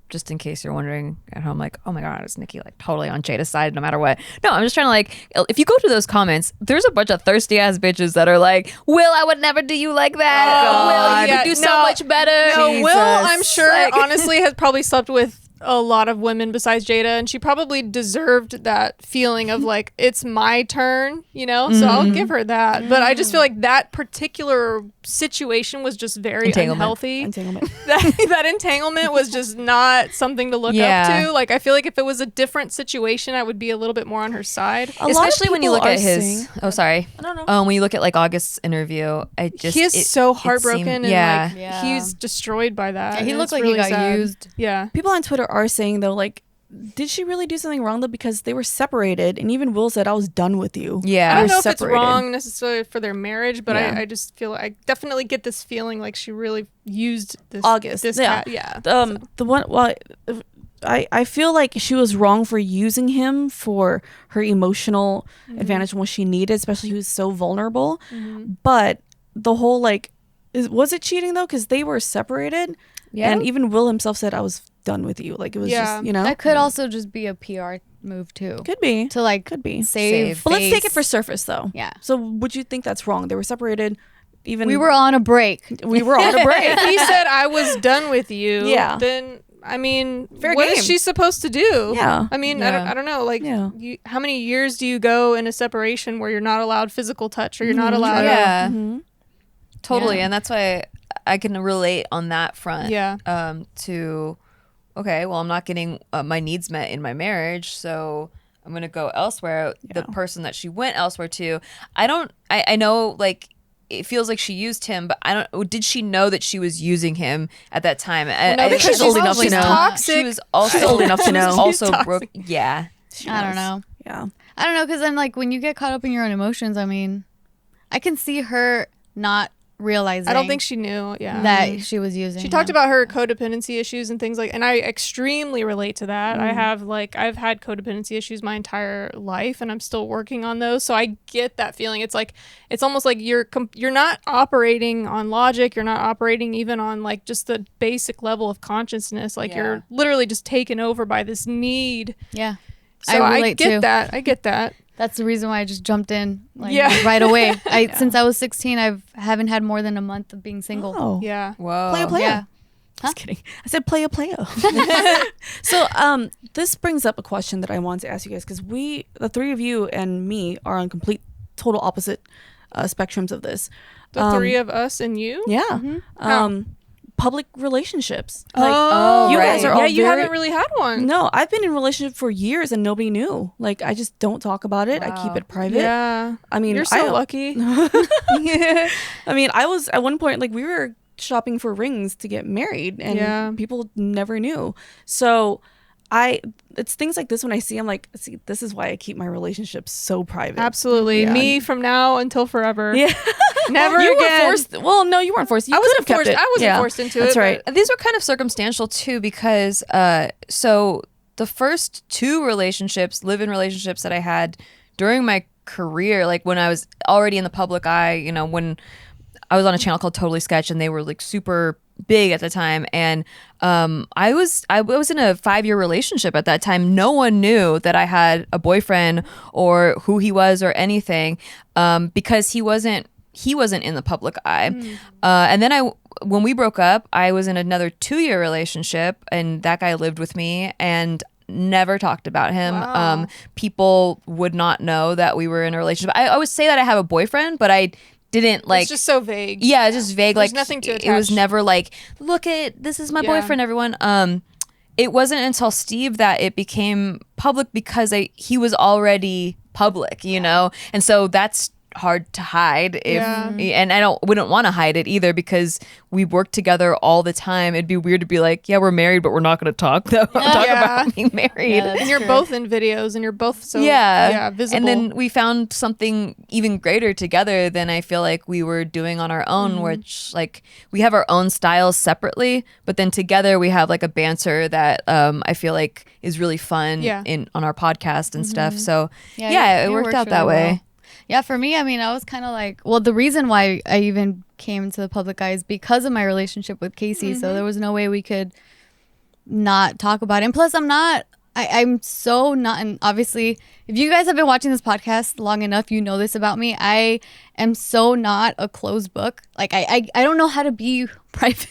Speaker 2: Just in case you're wondering at home, like, oh my God, is Nikki like totally on Jada's side no matter what? No, I'm just trying to like, if you go to those comments, there's a bunch of thirsty ass bitches that are like, Will, I would never do you like that.
Speaker 1: Oh,
Speaker 2: Will, you
Speaker 1: yeah,
Speaker 2: could do so
Speaker 1: no.
Speaker 2: much better.
Speaker 1: No,
Speaker 2: Jesus.
Speaker 1: Will, I'm sure,
Speaker 2: Like-
Speaker 1: honestly, has probably slept with a lot of women besides Jada, and she probably deserved that feeling of like, it's my turn, you know? So I'll give her that. But I just feel like that particular situation was just very
Speaker 2: Entanglement.
Speaker 1: unhealthy.
Speaker 3: Entanglement.
Speaker 1: that entanglement was just not something to look
Speaker 2: Yeah.
Speaker 1: up to. Like, I feel like if it was a different situation, I would be a little bit more on her side.
Speaker 3: A lot of
Speaker 2: Especially when you
Speaker 3: people
Speaker 2: look at
Speaker 3: are
Speaker 2: his
Speaker 3: saying-
Speaker 2: oh sorry
Speaker 3: I don't know.
Speaker 2: when you look at like August's interview, I just
Speaker 1: He is
Speaker 2: it-
Speaker 1: so
Speaker 2: it
Speaker 1: heartbroken
Speaker 2: seemed-
Speaker 1: and
Speaker 2: yeah.
Speaker 1: like
Speaker 4: Yeah.
Speaker 1: he's destroyed by that.
Speaker 4: Yeah, he
Speaker 1: and
Speaker 4: looked
Speaker 1: it's
Speaker 4: like
Speaker 1: really
Speaker 4: he got
Speaker 1: sad.
Speaker 4: used.
Speaker 1: Yeah.
Speaker 3: People on Twitter are saying though, like, did she really do something wrong though? Because they were separated, and even Will said, "I was done with you."
Speaker 2: Yeah.
Speaker 1: I
Speaker 3: We're
Speaker 1: don't know if it's
Speaker 3: separated.
Speaker 1: wrong necessarily for their marriage, but
Speaker 3: Yeah.
Speaker 1: I just feel I definitely get this feeling like she really used this
Speaker 3: August,
Speaker 1: This
Speaker 3: yeah.
Speaker 1: cat, yeah.
Speaker 3: The one. Well, I feel like she was wrong for using him for her emotional advantage when she needed, especially he was so vulnerable. But the whole like Was it cheating though? Because they were separated.
Speaker 2: Yeah.
Speaker 3: And even Will himself said, I was done with you. Like, it was
Speaker 1: Yeah.
Speaker 3: just, you know.
Speaker 4: That could also just be a PR move too.
Speaker 3: Could be.
Speaker 4: To like
Speaker 3: Could be.
Speaker 4: save.
Speaker 3: But let's take it
Speaker 4: face.
Speaker 3: for surface though.
Speaker 4: Yeah.
Speaker 3: So would you think that's wrong? They were separated. Even
Speaker 4: We were on a break.
Speaker 3: we were on a break.
Speaker 1: If he said I was done with you,
Speaker 3: Yeah.
Speaker 1: then I mean,
Speaker 3: Fair
Speaker 1: what
Speaker 3: game.
Speaker 1: is she supposed to do?
Speaker 3: Yeah.
Speaker 1: I mean,
Speaker 2: Yeah.
Speaker 1: I don't know. Like,
Speaker 3: Yeah.
Speaker 1: how many years do you go in a separation where you're not allowed physical touch or you're not allowed?
Speaker 2: Yeah.
Speaker 3: Mhm.
Speaker 2: Totally,
Speaker 4: Yeah.
Speaker 2: and that's why I can relate on that front.
Speaker 1: Yeah.
Speaker 2: To, okay, well, I'm not getting my needs met in my marriage, so I'm gonna go elsewhere. The person that she went elsewhere to, I know, like, it feels like she used him, but I don't. Did she know that she was using him at that time?
Speaker 1: No, because
Speaker 3: she's old enough to know.
Speaker 1: Toxic.
Speaker 2: She was also
Speaker 3: She's old enough to know.
Speaker 2: Also
Speaker 1: She's
Speaker 2: broke.
Speaker 1: toxic.
Speaker 2: Yeah.
Speaker 3: She
Speaker 4: I don't
Speaker 3: was.
Speaker 4: know.
Speaker 3: Yeah.
Speaker 4: I don't know, because then like when you get caught up in your own emotions, I mean, I can see her not realizing.
Speaker 1: I don't think she knew. Yeah.
Speaker 4: that she was using.
Speaker 1: She talked
Speaker 4: him.
Speaker 1: about her codependency issues and things like, and I extremely relate to that.
Speaker 3: Mm.
Speaker 1: I've had codependency issues my entire life, and I'm still working on those. So I get that feeling. It's like, it's almost like you're not operating on logic. You're not operating even on like just the basic level of consciousness. Like you're literally just taken over by this need.
Speaker 4: Yeah.
Speaker 1: So I
Speaker 4: relate
Speaker 1: get
Speaker 4: too.
Speaker 1: that. I get that.
Speaker 4: That's the reason why I just jumped in like
Speaker 1: Yeah.
Speaker 4: right away. Since I was 16, I haven't had more than a month of being single.
Speaker 3: Oh.
Speaker 1: Yeah.
Speaker 2: Whoa.
Speaker 3: Playa.
Speaker 4: Yeah.
Speaker 3: Just kidding. I said playa. So this brings up a question that I want to ask you guys, because the three of you and me are on complete, total opposite spectrums of this.
Speaker 1: The three of us and you.
Speaker 3: Yeah.
Speaker 1: How?
Speaker 3: Public relationships. Like,
Speaker 2: Oh,
Speaker 3: you
Speaker 2: right.
Speaker 3: guys are all
Speaker 1: Yeah, you
Speaker 3: very-
Speaker 1: haven't really had one.
Speaker 3: No, I've been in a relationship for years and nobody knew. Like, I just don't talk about it. I keep
Speaker 2: Wow.
Speaker 3: it private.
Speaker 1: Yeah.
Speaker 3: I mean,
Speaker 1: You're so lucky.
Speaker 3: I mean, I was at one point, like, we were shopping for rings to get married, and
Speaker 1: Yeah.
Speaker 3: people never knew. So it's things like this when I see, I'm like, see, this is why I keep my relationships so private.
Speaker 1: Absolutely.
Speaker 3: Yeah.
Speaker 1: Me from now until forever.
Speaker 3: Yeah.
Speaker 1: Never
Speaker 3: You
Speaker 1: again.
Speaker 3: were forced. Well, no, you weren't forced. You
Speaker 1: I
Speaker 3: could have
Speaker 1: wasn't
Speaker 3: kept
Speaker 1: forced.
Speaker 3: it.
Speaker 1: I wasn't
Speaker 3: Yeah,
Speaker 1: forced into
Speaker 3: that's
Speaker 1: it.
Speaker 3: right.
Speaker 1: but-
Speaker 2: These were kind of circumstantial too, because so the first two live-in relationships that I had during my career, like when I was already in the public eye, you know, when I was on a channel called Totally Sketch, and they were like super big at the time, and I was in a 5-year relationship at that time. No one knew that I had a boyfriend or who he was or anything, because he wasn't in the public eye. And then when we broke up, I was in another 2-year relationship, and that guy lived with me and never talked about him.
Speaker 1: Wow.
Speaker 2: People would not know that we were in a relationship. I always say that I have a boyfriend, but I didn't like.
Speaker 1: It's just so vague.
Speaker 2: Yeah, it's just vague.
Speaker 1: There's
Speaker 2: like
Speaker 1: nothing to
Speaker 2: it was
Speaker 1: attach.
Speaker 2: never like, look at this is my
Speaker 1: Yeah.
Speaker 2: boyfriend, everyone. It wasn't until Steve that it became public, because he was already public, you know, and so that's hard to hide.
Speaker 1: Yeah.
Speaker 2: And wouldn't want to hide it either, because we work together all the time. It'd be weird to be like, yeah, we're married, but we're not going to talk
Speaker 1: Yeah.
Speaker 2: about being married.
Speaker 4: Yeah,
Speaker 1: And you're both in videos, and you're both so visible.
Speaker 2: And then we found something even greater together than I feel like we were doing on our own, which like we have our own styles separately, but then together we have like a banter that I feel like is really fun on our podcast and stuff. So it worked out that way.
Speaker 4: well. Yeah, for me, I mean, I was kind of like, well, the reason why I even came into the public eye is because of my relationship with Casey. So there was no way we could not talk about it. And plus, I'm so not, and obviously, if you guys have been watching this podcast long enough, you know this about me. I am so not a closed book. Like, I don't know how to be private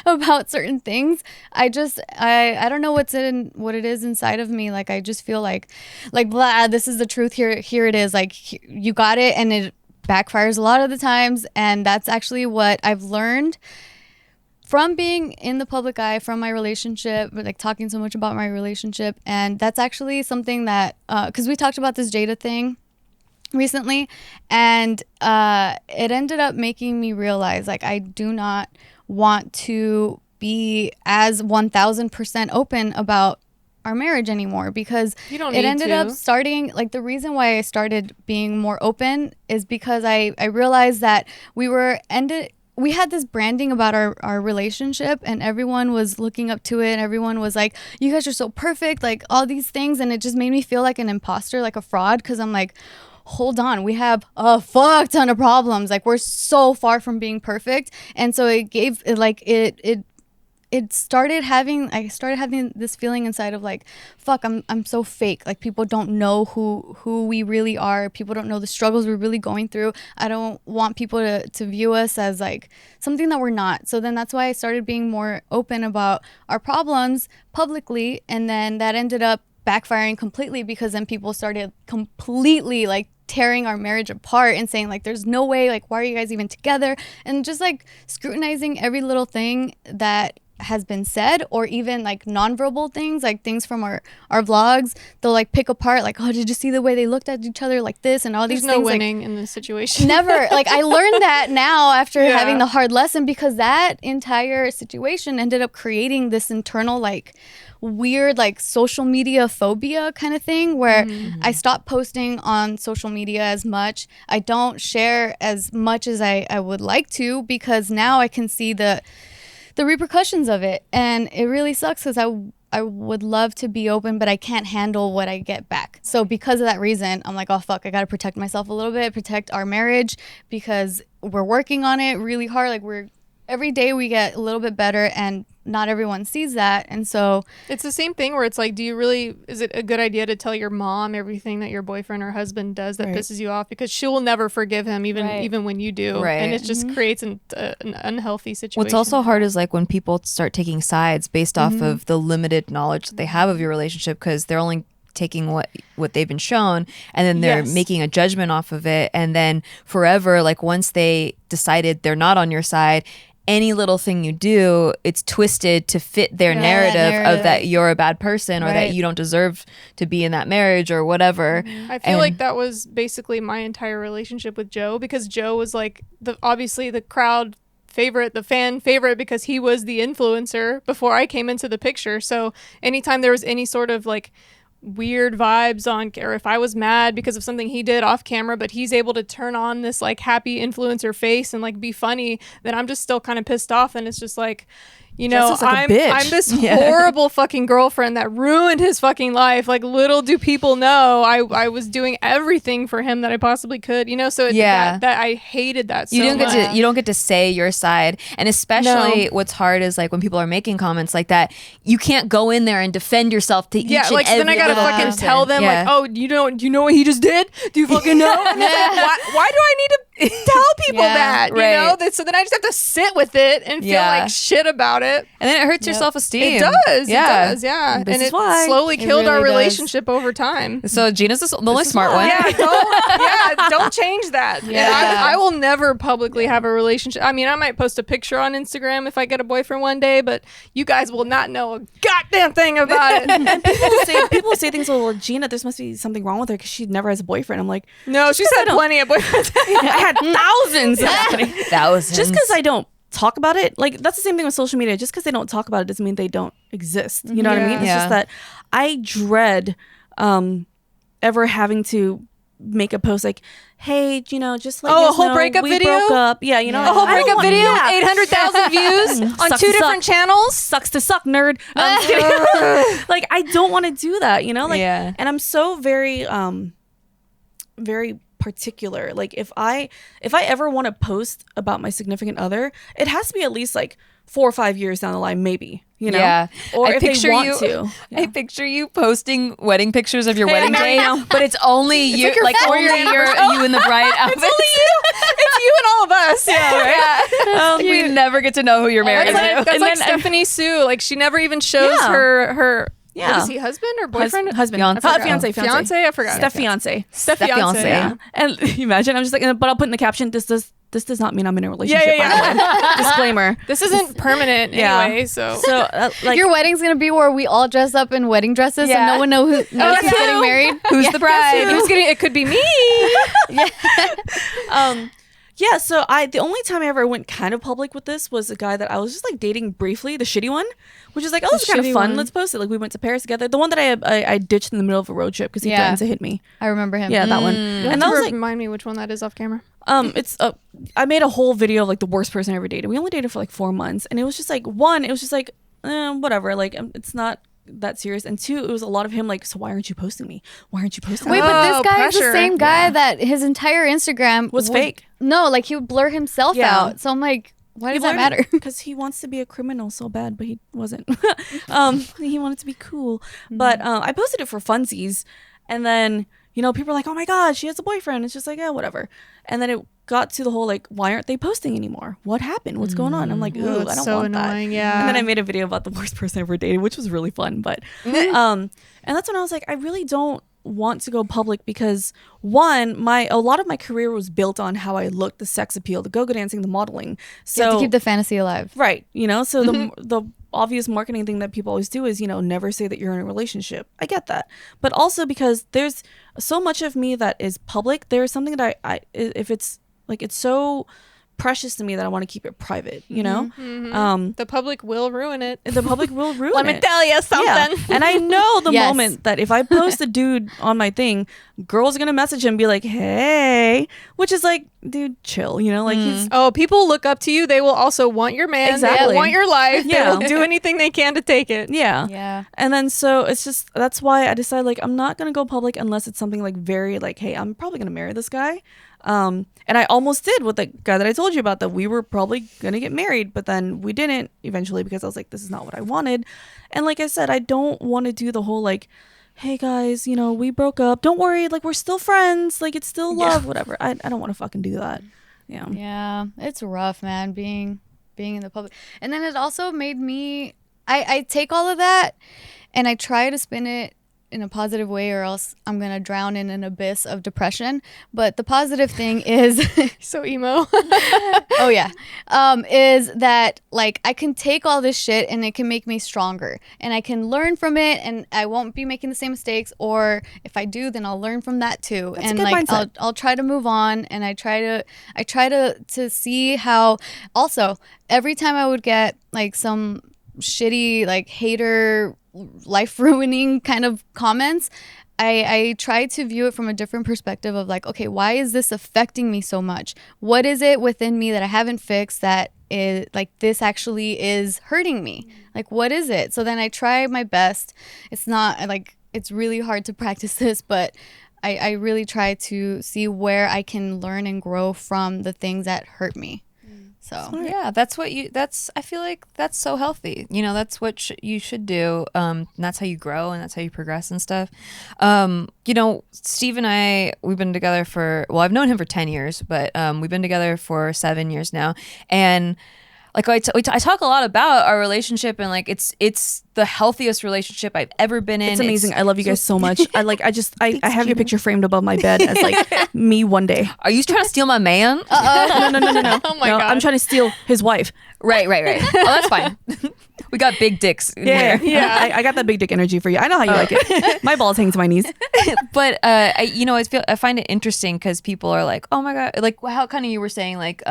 Speaker 4: about certain things. I don't know what it is inside of me. Like, I just feel like blah, this is the truth. Here it is. Like, you got it, and it backfires a lot of the times. And that's actually what I've learned from being in the public eye, from my relationship, like talking so much about my relationship. And that's actually something that, because we talked about this Jada thing recently, and it ended up making me realize, like, I do not want to be as 1000% open about our marriage anymore, because
Speaker 1: You don't
Speaker 4: it
Speaker 1: need
Speaker 4: ended
Speaker 1: to.
Speaker 4: up starting, like, the reason why I started being more open is because I realized that we had this branding about our relationship, and everyone was looking up to it, and everyone was like, you guys are so perfect, like all these things, and it just made me feel like an imposter, like a fraud, because I'm like, hold on, we have a fuck ton of problems. Like, we're so far from being perfect. And so it gave I started having this feeling inside of like, fuck, I'm so fake. Like, people don't know who we really are. People don't know the struggles we're really going through. I don't want people to view us as like something that we're not. So then that's why I started being more open about our problems publicly. And then that ended up backfiring completely, because then people started completely like tearing our marriage apart and saying like, there's no way, like, why are you guys even together? And just like scrutinizing every little thing that has been said, or even like nonverbal things, like things from our vlogs. They'll like pick apart like, oh, did you see the way they looked at each other like this, and all
Speaker 1: There's
Speaker 4: these
Speaker 1: no
Speaker 4: things.
Speaker 1: winning
Speaker 4: Like,
Speaker 1: in this situation.
Speaker 4: never. Like, I learned that now after
Speaker 1: Yeah.
Speaker 4: having the hard lesson, because that entire situation ended up creating this internal like weird like social media phobia kind of thing, where I stopped posting on social media as much. I don't share as much as I would like to, because now I can see the repercussions of it, and it really sucks, because I would love to be open, but I can't handle what I get back. So because of that reason, I'm like, oh fuck, I gotta protect myself a little bit, protect our marriage, because we're working on it really hard. Like, every day we get a little bit better, and not everyone sees that. And so
Speaker 1: It's the same thing where it's like, is it a good idea to tell your mom everything that your boyfriend or husband does that
Speaker 3: Right.
Speaker 1: pisses you off? Because she will never forgive him, even when you do.
Speaker 2: Right.
Speaker 1: And it just creates an unhealthy situation.
Speaker 2: What's also hard is like when people start taking sides based off of the limited knowledge that they have of your relationship, because they're only taking what they've been shown, and then they're
Speaker 1: Yes.
Speaker 2: making a judgment off of it, and then forever, like once they decided they're not on your side, any little thing you do, it's twisted to fit their
Speaker 4: Yeah,
Speaker 2: narrative of that
Speaker 4: narrative.
Speaker 2: you're a bad person, or
Speaker 4: Right.
Speaker 2: that you don't deserve to be in that marriage or whatever.
Speaker 1: I feel like that was basically my entire relationship with Joe, because Joe was like obviously the crowd favorite, the fan favorite, because he was the influencer before I came into the picture. So anytime there was any sort of like weird vibes on, or if I was mad because of something he did off camera, but he's able to turn on this like happy influencer face and like be funny, then I'm just still kind of pissed off. And it's just like, you know,
Speaker 3: Jess is like a bitch.
Speaker 1: I'm this horrible fucking girlfriend that ruined his fucking life. Like, little do people know I was doing everything for him that I possibly could, you know. So
Speaker 2: Yeah.
Speaker 1: that I hated that so
Speaker 2: You don't
Speaker 1: much.
Speaker 2: get to say your side, and especially what's hard is like when people are making comments like that, you can't go in there and defend yourself to each
Speaker 1: Yeah,
Speaker 2: and
Speaker 1: like, so then I
Speaker 2: every
Speaker 1: gotta
Speaker 2: little
Speaker 1: fucking
Speaker 2: person.
Speaker 1: tell them
Speaker 2: Yeah.
Speaker 1: like, oh, you know what he just did? Do you fucking know? And it's like, why do I need to tell people
Speaker 4: Yeah,
Speaker 1: that? You
Speaker 2: right.
Speaker 1: know? So then I just have to sit with it and feel
Speaker 2: Yeah.
Speaker 1: like shit about it.
Speaker 2: and then it hurts your self-esteem.
Speaker 1: It does.
Speaker 2: Yeah.
Speaker 1: It does. Yeah.
Speaker 3: This
Speaker 1: and
Speaker 3: is
Speaker 1: it
Speaker 3: why.
Speaker 1: slowly
Speaker 4: It
Speaker 1: killed our
Speaker 4: really does.
Speaker 1: relationship over time.
Speaker 2: So Gina's the only smart one.
Speaker 1: Yeah, don't change that.
Speaker 4: Yeah.
Speaker 1: I will never publicly have a relationship. I mean, I might post a picture on Instagram if I get a boyfriend one day, but you guys will not know a goddamn thing about it.
Speaker 3: People say things. Well, Gina, there must be something wrong with her because she never has a boyfriend. I'm like,
Speaker 1: No, she's had plenty of boyfriends.
Speaker 3: I had thousands. I'm just kidding.
Speaker 2: Thousands.
Speaker 3: Just because I don't talk about it, like that's the same thing with social media. Just because they don't talk about it doesn't mean they don't exist. You know what I mean? It's
Speaker 2: Yeah.
Speaker 3: just that I dread ever having to make a post like, hey, you know, just like
Speaker 1: Oh, a whole breakup
Speaker 3: we
Speaker 1: video?
Speaker 3: broke up. Yeah, you know,
Speaker 1: A whole
Speaker 3: I don't
Speaker 1: breakup
Speaker 3: want-
Speaker 1: video
Speaker 3: yeah.
Speaker 1: with 800,000 views on
Speaker 3: Sucks
Speaker 1: two
Speaker 3: to
Speaker 1: different
Speaker 3: suck.
Speaker 1: channels.
Speaker 3: Sucks to suck, nerd. Like, I don't want to do that, you know? Like,
Speaker 2: Yeah.
Speaker 3: and I'm so very very particular. Like, if I ever want to post about my significant other, it has to be at least like 4 or 5 years down the line, maybe, you know?
Speaker 2: Yeah.
Speaker 3: Or
Speaker 2: I
Speaker 3: if
Speaker 2: picture
Speaker 3: they want
Speaker 2: you,
Speaker 3: to.
Speaker 2: I picture you posting wedding pictures of your wedding
Speaker 1: I
Speaker 2: day,
Speaker 1: know.
Speaker 2: but it's only you,
Speaker 1: like your
Speaker 2: like
Speaker 1: family
Speaker 2: only you in the bride outfit.
Speaker 1: It's you and all of us. Yeah, right.
Speaker 2: We never get to know who you're married
Speaker 1: That's like,
Speaker 2: to.
Speaker 1: that's like Stephanie Sue. Like, she never even shows
Speaker 3: Yeah.
Speaker 1: her.
Speaker 3: Yeah.
Speaker 1: What is he, husband or boyfriend?
Speaker 3: Husband.
Speaker 2: Fiance.
Speaker 1: Fiance. I forgot.
Speaker 3: Steph fiance.
Speaker 1: Steph
Speaker 2: Steph
Speaker 1: fiance.
Speaker 2: fiance.
Speaker 3: Yeah. And imagine, I'm just like, but I'll put in the caption, this does not mean I'm in a relationship.
Speaker 1: Yeah.
Speaker 3: By the way. Disclaimer.
Speaker 1: This isn't permanent
Speaker 3: Yeah.
Speaker 1: anyway, so.
Speaker 3: So like,
Speaker 4: your wedding's gonna be where we all dress up in wedding dresses,
Speaker 2: Yeah.
Speaker 4: so no one knows who's
Speaker 1: yeah.
Speaker 4: getting married.
Speaker 2: Who's the bride?
Speaker 1: Who's getting? It could be me.
Speaker 3: yeah, so the only time I ever went kind of public with this was a guy that I was just like dating briefly, the shitty one, which is like, oh, this is kind of
Speaker 1: shitty
Speaker 3: fun.
Speaker 1: one.
Speaker 3: Let's post it. Like, we went to Paris together. The one that I ditched in the middle of a road trip because he
Speaker 4: Yeah.
Speaker 3: threatened to hit me.
Speaker 4: I remember him.
Speaker 3: Yeah, that one.
Speaker 1: And
Speaker 3: And that was like,
Speaker 1: remind me which one that is off camera.
Speaker 3: it's I made a whole video of like the worst person I ever dated. We only dated for like 4 months, and it was just like, it was just like, whatever. Like, it's not that serious, and 2, it was a lot of him like, so why aren't you posting me? Why aren't you posting
Speaker 4: Wait,
Speaker 3: me?
Speaker 4: but this guy is the
Speaker 1: pressure.
Speaker 4: same guy that his entire Instagram
Speaker 3: Was fake.
Speaker 4: No, like he would blur himself
Speaker 3: Yeah.
Speaker 4: out. So I'm like, why does that matter?
Speaker 3: Because he wants to be a criminal so bad, but he wasn't. He wanted to be cool. But I posted it for funsies, and then people are like, oh my god, she has a boyfriend. It's just like, yeah, whatever. And then it got to the whole like, why aren't they posting anymore? What happened? What's going on? I'm like, ooh,
Speaker 1: It's
Speaker 3: I don't
Speaker 1: so
Speaker 3: want
Speaker 1: annoying,
Speaker 3: that.
Speaker 1: yeah.
Speaker 3: And then I made a video about the worst person I ever dated, which was really fun. But and that's when I was like, I really don't want to go public because one, a lot of my career was built on how I looked, the sex appeal, the go-go dancing, the modeling. So
Speaker 4: You have to keep the fantasy alive.
Speaker 3: right, so the obvious marketing thing that people always do is never say that you're in a relationship. I get that, but also because there's so much of me that is public. There's something that I if it's like, it's so precious to me that I want to keep it private,
Speaker 1: The public will ruin it.
Speaker 3: the public will ruin
Speaker 1: Let me
Speaker 3: it.
Speaker 1: tell you something.
Speaker 3: Yeah. And I know the
Speaker 4: Yes.
Speaker 3: moment that if I post a dude on my thing, girls are gonna message him and be like, hey, which is like, dude, chill, like he's
Speaker 1: Oh, people look up to you. They will also want your man. They
Speaker 3: Exactly.
Speaker 1: will want your life.
Speaker 3: Yeah.
Speaker 1: They will do anything they can to take it.
Speaker 3: yeah.
Speaker 4: Yeah.
Speaker 3: And then so it's just, that's why I decided like, I'm not gonna go public unless it's something like very like, hey, I'm probably gonna marry this guy. And I almost did with the guy that I told you about, that we were probably gonna get married, but then we didn't eventually because I was like, this is not what I wanted. And like I said, I don't want to do the whole like, hey guys, we broke up. Don't worry, like we're still friends. Like it's still love, whatever. I don't want to fucking do that. Yeah.
Speaker 4: Yeah, it's rough, man, being in the public. And then it also made me I take all of that and I try to spin it in a positive way, or else I'm gonna drown in an abyss of depression. But the positive thing is
Speaker 1: So emo.
Speaker 4: oh yeah, is that like I can take all this shit and it can make me stronger, and I can learn from it, and I won't be making the same mistakes, or if I do, then I'll learn from that too.
Speaker 3: That's a
Speaker 4: and
Speaker 3: good
Speaker 4: like
Speaker 3: mindset.
Speaker 4: I'll try to move on, and I try to see how. Also, every time I would get like some shitty like hater life ruining kind of comments, I try to view it from a different perspective of like, okay, why is this affecting me so much? What is it within me that I haven't fixed that is like, this actually is hurting me? Like, what is it? So then I try my best. It's not like, it's really hard to practice this, but I really try to see where I can learn and grow from the things that hurt me. So
Speaker 2: Yeah, I feel like that's so healthy. That's what you should do. And that's how you grow, and that's how you progress and stuff. Steve and I, we've been together I've known him for 10 years, but we've been together for 7 years now. And like I talk a lot about our relationship, and like it's the healthiest relationship I've ever been in.
Speaker 3: It's amazing. I love you guys so much. I have your picture framed above my bed as like me one day.
Speaker 2: Are you trying to steal my man?
Speaker 3: No.
Speaker 1: Oh my
Speaker 3: No,
Speaker 1: God.
Speaker 3: I'm trying to steal his wife.
Speaker 2: Right. Oh, that's fine. We got big dicks in here.
Speaker 1: Yeah.
Speaker 3: I got that big dick energy for you. I know how you like it. My balls hang to my knees.
Speaker 2: But I find it interesting because people are like, oh my god, like how kind of you were saying like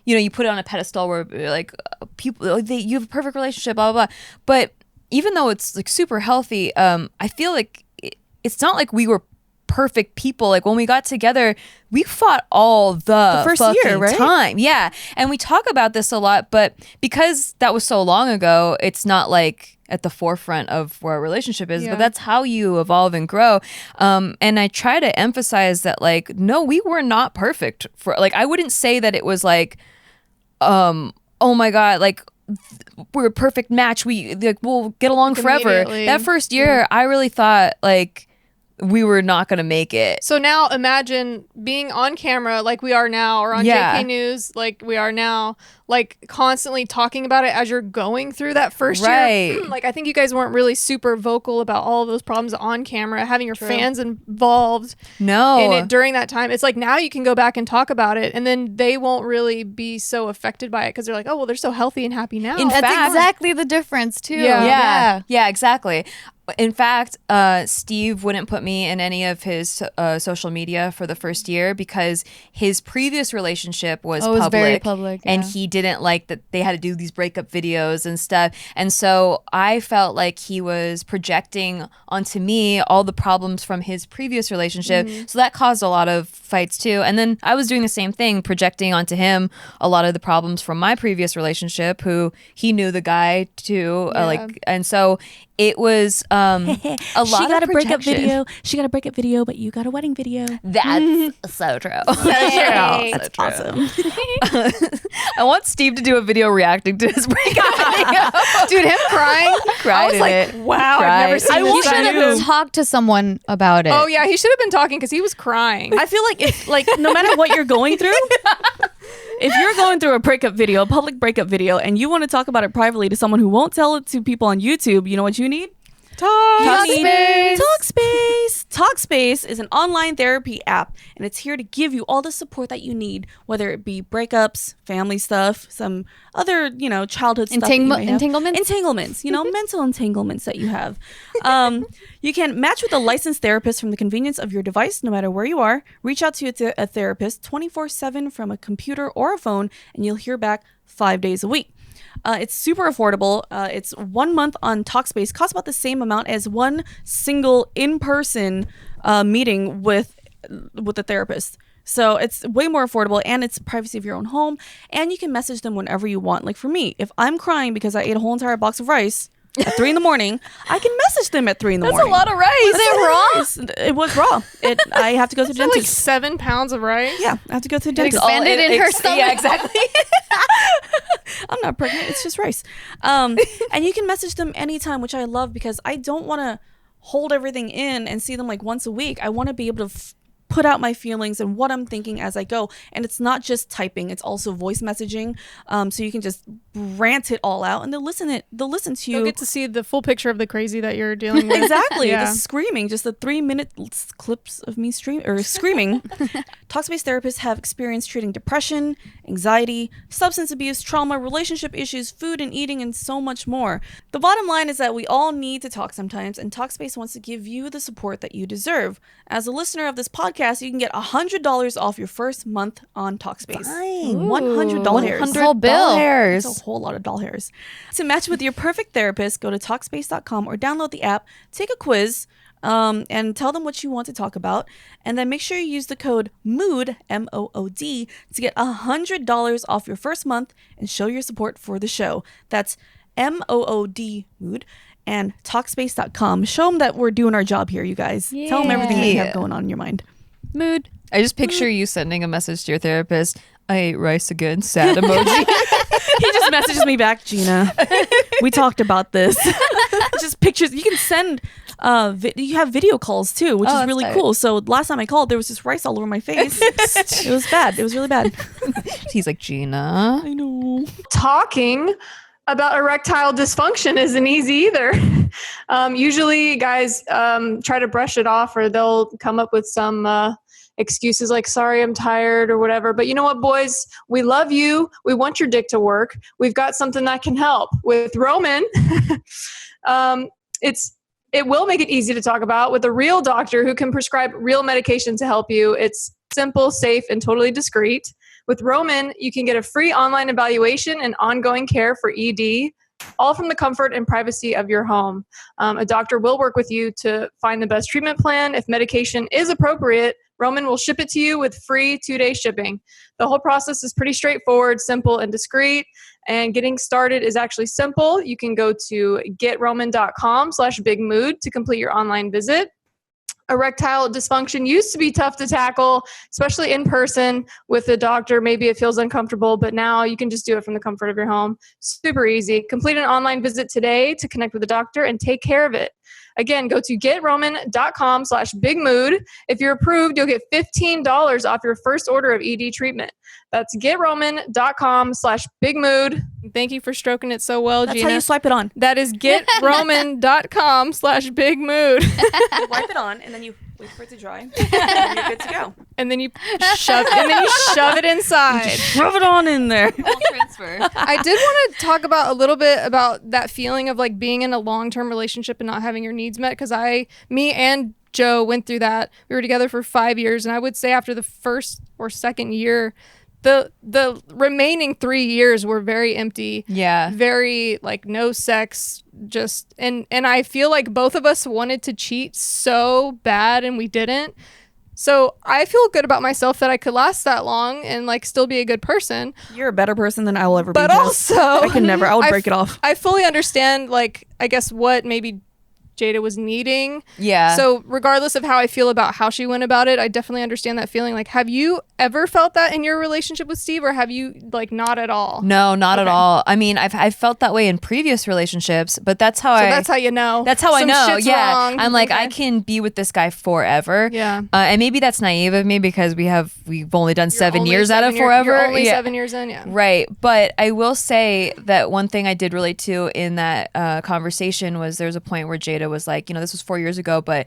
Speaker 2: you put it on a pedestal where like people you have a perfect relationship, blah blah blah. But even though it's like super healthy, I feel like it's not like we were perfect people. Like when we got together, we fought all the
Speaker 3: first
Speaker 2: fucking
Speaker 3: year, right?
Speaker 2: time. Yeah, and we talk about this a lot, but because that was so long ago, it's not like at the forefront of where our relationship is.
Speaker 1: Yeah.
Speaker 2: But that's how you evolve and grow. And I try to emphasize that like, no, we were not perfect. For like, I wouldn't say that it was like, oh my god, like we're a perfect match. We'll get along
Speaker 1: Like
Speaker 2: forever.
Speaker 1: immediately.
Speaker 2: That first year, I really thought like we were not gonna make it.
Speaker 1: So now imagine being on camera like we are now, or on
Speaker 2: Yeah.
Speaker 1: JK News like we are now, like constantly talking about it as you're going through that first
Speaker 2: Right.
Speaker 1: year. Like I think you guys weren't really super vocal about all of those problems on camera, having your fans involved
Speaker 2: No.
Speaker 1: in it during that time. It's like now you can go back and talk about it, and then they won't really be so affected by it because they're like, oh well, they're so healthy and happy now.
Speaker 2: In
Speaker 4: that's
Speaker 2: fact-
Speaker 4: exactly the difference too.
Speaker 1: Yeah.
Speaker 2: Yeah, exactly. In fact, Steve wouldn't put me in any of his social media for the first year because his previous relationship was
Speaker 4: Oh, it was
Speaker 2: public,
Speaker 4: very public,
Speaker 2: and
Speaker 4: yeah.
Speaker 2: he didn't like that they had to do these breakup videos and stuff. And so I felt like he was projecting onto me all the problems from his previous relationship. So that caused a lot of fights too. And then I was doing the same thing, projecting onto him a lot of the problems from my previous relationship, who he knew the guy too.
Speaker 1: Yeah.
Speaker 2: And so it was a lot
Speaker 3: She
Speaker 2: of
Speaker 3: got a breakup
Speaker 2: projection.
Speaker 3: video. She got a breakup video, but you got a wedding video.
Speaker 2: That's so true.
Speaker 3: That's awesome.
Speaker 2: I want Steve to do a video reacting to his breakup video.
Speaker 1: Dude, him crying.
Speaker 2: Cried
Speaker 1: I was
Speaker 2: in
Speaker 1: like,
Speaker 2: it.
Speaker 1: wow,
Speaker 2: Cried.
Speaker 1: I've never seen
Speaker 3: I
Speaker 1: this
Speaker 3: want
Speaker 1: side
Speaker 3: you
Speaker 1: of
Speaker 3: to
Speaker 1: him.
Speaker 4: Talk to someone about it.
Speaker 1: Oh yeah, he should have been talking because he was crying.
Speaker 3: I feel like if like no matter what you're going through, if you're going through a breakup video, a public breakup video, and you want to talk about it privately to someone who won't tell it to people on YouTube, you know what you need?
Speaker 4: Talkspace.
Speaker 3: Talkspace. Talkspace is an online therapy app, and it's here to give you all the support that you need, whether it be breakups, family stuff, some other, childhood stuff. that you might have.
Speaker 4: Entanglements?
Speaker 3: Entanglements, mental entanglements that you have. You can match with a licensed therapist from the convenience of your device, no matter where you are. Reach out to a therapist 24/7 from a computer or a phone, and you'll hear back 5 days a week. It's super affordable. It's 1 month on Talkspace. Costs about the same amount as one single in-person meeting with a therapist. So it's way more affordable, and it's privacy of your own home. And you can message them whenever you want. Like for me, if I'm crying because I ate a whole entire box of rice at 3 a.m, I can message them at 3 a.m.
Speaker 1: That's a lot of rice.
Speaker 3: Was it raw? It was raw. I have to go to the
Speaker 1: Is that like
Speaker 3: dentist.
Speaker 1: 7 pounds of rice?
Speaker 3: Yeah, I have to go to the dentist.
Speaker 4: expanded in her stomach.
Speaker 2: Yeah, exactly.
Speaker 3: I'm not pregnant. It's just rice. And you can message them anytime, which I love because I don't want to hold everything in and see them like once a week. I want to be able to put out my feelings and what I'm thinking as I go. And it's not just typing, it's also voice messaging. So you can just rant it all out and they'll listen to you.
Speaker 1: You'll get to see the full picture of the crazy that you're dealing with.
Speaker 3: Exactly.
Speaker 1: Yeah.
Speaker 3: The screaming, just the 3-minute clips of me screaming. Talkspace therapists have experience treating depression, anxiety, substance abuse, trauma, relationship issues, food and eating, and so much more. The bottom line is that we all need to talk sometimes, and Talkspace wants to give you the support that you deserve. As a listener of this podcast, you can get $100 off your first month on Talkspace. $100.
Speaker 4: Whole bill.
Speaker 3: That's a whole lot of doll hairs. To match with your perfect therapist, go to Talkspace.com or download the app, take a quiz, and tell them what you want to talk about. And then make sure you use the code MOOD, MOOD, to get $100 off your first month and show your support for the show. That's MOOD, MOOD, and Talkspace.com. Show them that we're doing our job here, you guys. Tell them everything that you have going on in your mind.
Speaker 4: Mood.
Speaker 2: I just picture you sending a message to your therapist. I ate rice again. Sad emoji.
Speaker 3: He just messages me back, Gina. We talked about this. Just pictures. You can send. You have video calls too, which is really cool. So last time I called, there was just rice all over my face. It was bad. It was really bad.
Speaker 2: He's like, Gina.
Speaker 3: I know.
Speaker 1: Talking about erectile dysfunction isn't easy either. Usually guys try to brush it off, or they'll come up with some excuses like, sorry, I'm tired or whatever. But you know what, boys? We love you. We want your dick to work. We've got something that can help. With Roman, it will make it easy to talk about with a real doctor who can prescribe real medication to help you. It's simple, safe, and totally discreet. With Roman, you can get a free online evaluation and ongoing care for ED, all from the comfort and privacy of your home. A doctor will work with you to find the best treatment plan. If medication is appropriate, Roman will ship it to you with free 2-day shipping. The whole process is pretty straightforward, simple, and discreet. And getting started is actually simple. You can go to getroman.com/bigmood to complete your online visit. Erectile dysfunction used to be tough to tackle, especially in person with a doctor. Maybe it feels uncomfortable, but now you can just do it from the comfort of your home. Super easy. Complete an online visit today to connect with a doctor and take care of it. Again, go to getroman.com/bigmood. If you're approved, you'll get $15 off your first order of ED treatment. That's getroman.com/bigmood. Thank you for stroking it so well,
Speaker 3: That's
Speaker 1: Gina.
Speaker 3: how you swipe it on.
Speaker 1: That is getroman.com/bigmood.
Speaker 3: You wipe it on, and then you wait for it to dry, and then you're good to go.
Speaker 1: And then you shove it inside.
Speaker 3: Shove it on in there.
Speaker 2: Transfer.
Speaker 1: I did want to talk about a little bit about that feeling of like being in a long-term relationship and not having your needs met, because me and Joe went through that. We were together for 5 years, and I would say after the first or second year, the remaining 3 years were very empty.
Speaker 2: Yeah.
Speaker 1: Very like no sex, just and I feel like both of us wanted to cheat so bad and we didn't. So I feel good about myself that I could last that long and like still be a good person.
Speaker 3: You're a better person than I will ever be.
Speaker 1: But
Speaker 3: Jess.
Speaker 1: also
Speaker 3: I could never. I would break it off.
Speaker 1: I fully understand, like, I guess what maybe Jada was needing.
Speaker 2: Yeah.
Speaker 1: So regardless of how I feel about how she went about it, I definitely understand that feeling. Like, have you ever felt that in your relationship with Steve, or have you like not at all?
Speaker 2: No, not at all. I mean, I've felt that way in previous relationships, but that's how
Speaker 1: That's how you know.
Speaker 2: That's how I
Speaker 1: Some
Speaker 2: know.
Speaker 1: shit's
Speaker 2: Yeah.
Speaker 1: wrong.
Speaker 2: I'm like,
Speaker 1: Okay.
Speaker 2: I can be with this guy forever.
Speaker 1: Yeah.
Speaker 2: And maybe that's naive of me because we've only done
Speaker 1: You're
Speaker 2: 7
Speaker 1: only
Speaker 2: years out of
Speaker 1: 7 year-
Speaker 2: forever.
Speaker 1: You're only
Speaker 2: Yeah.
Speaker 1: 7 years in, yeah.
Speaker 2: Right. But I will say that one thing I did relate to in that conversation was there was a point where Jada was like, this was 4 years ago, but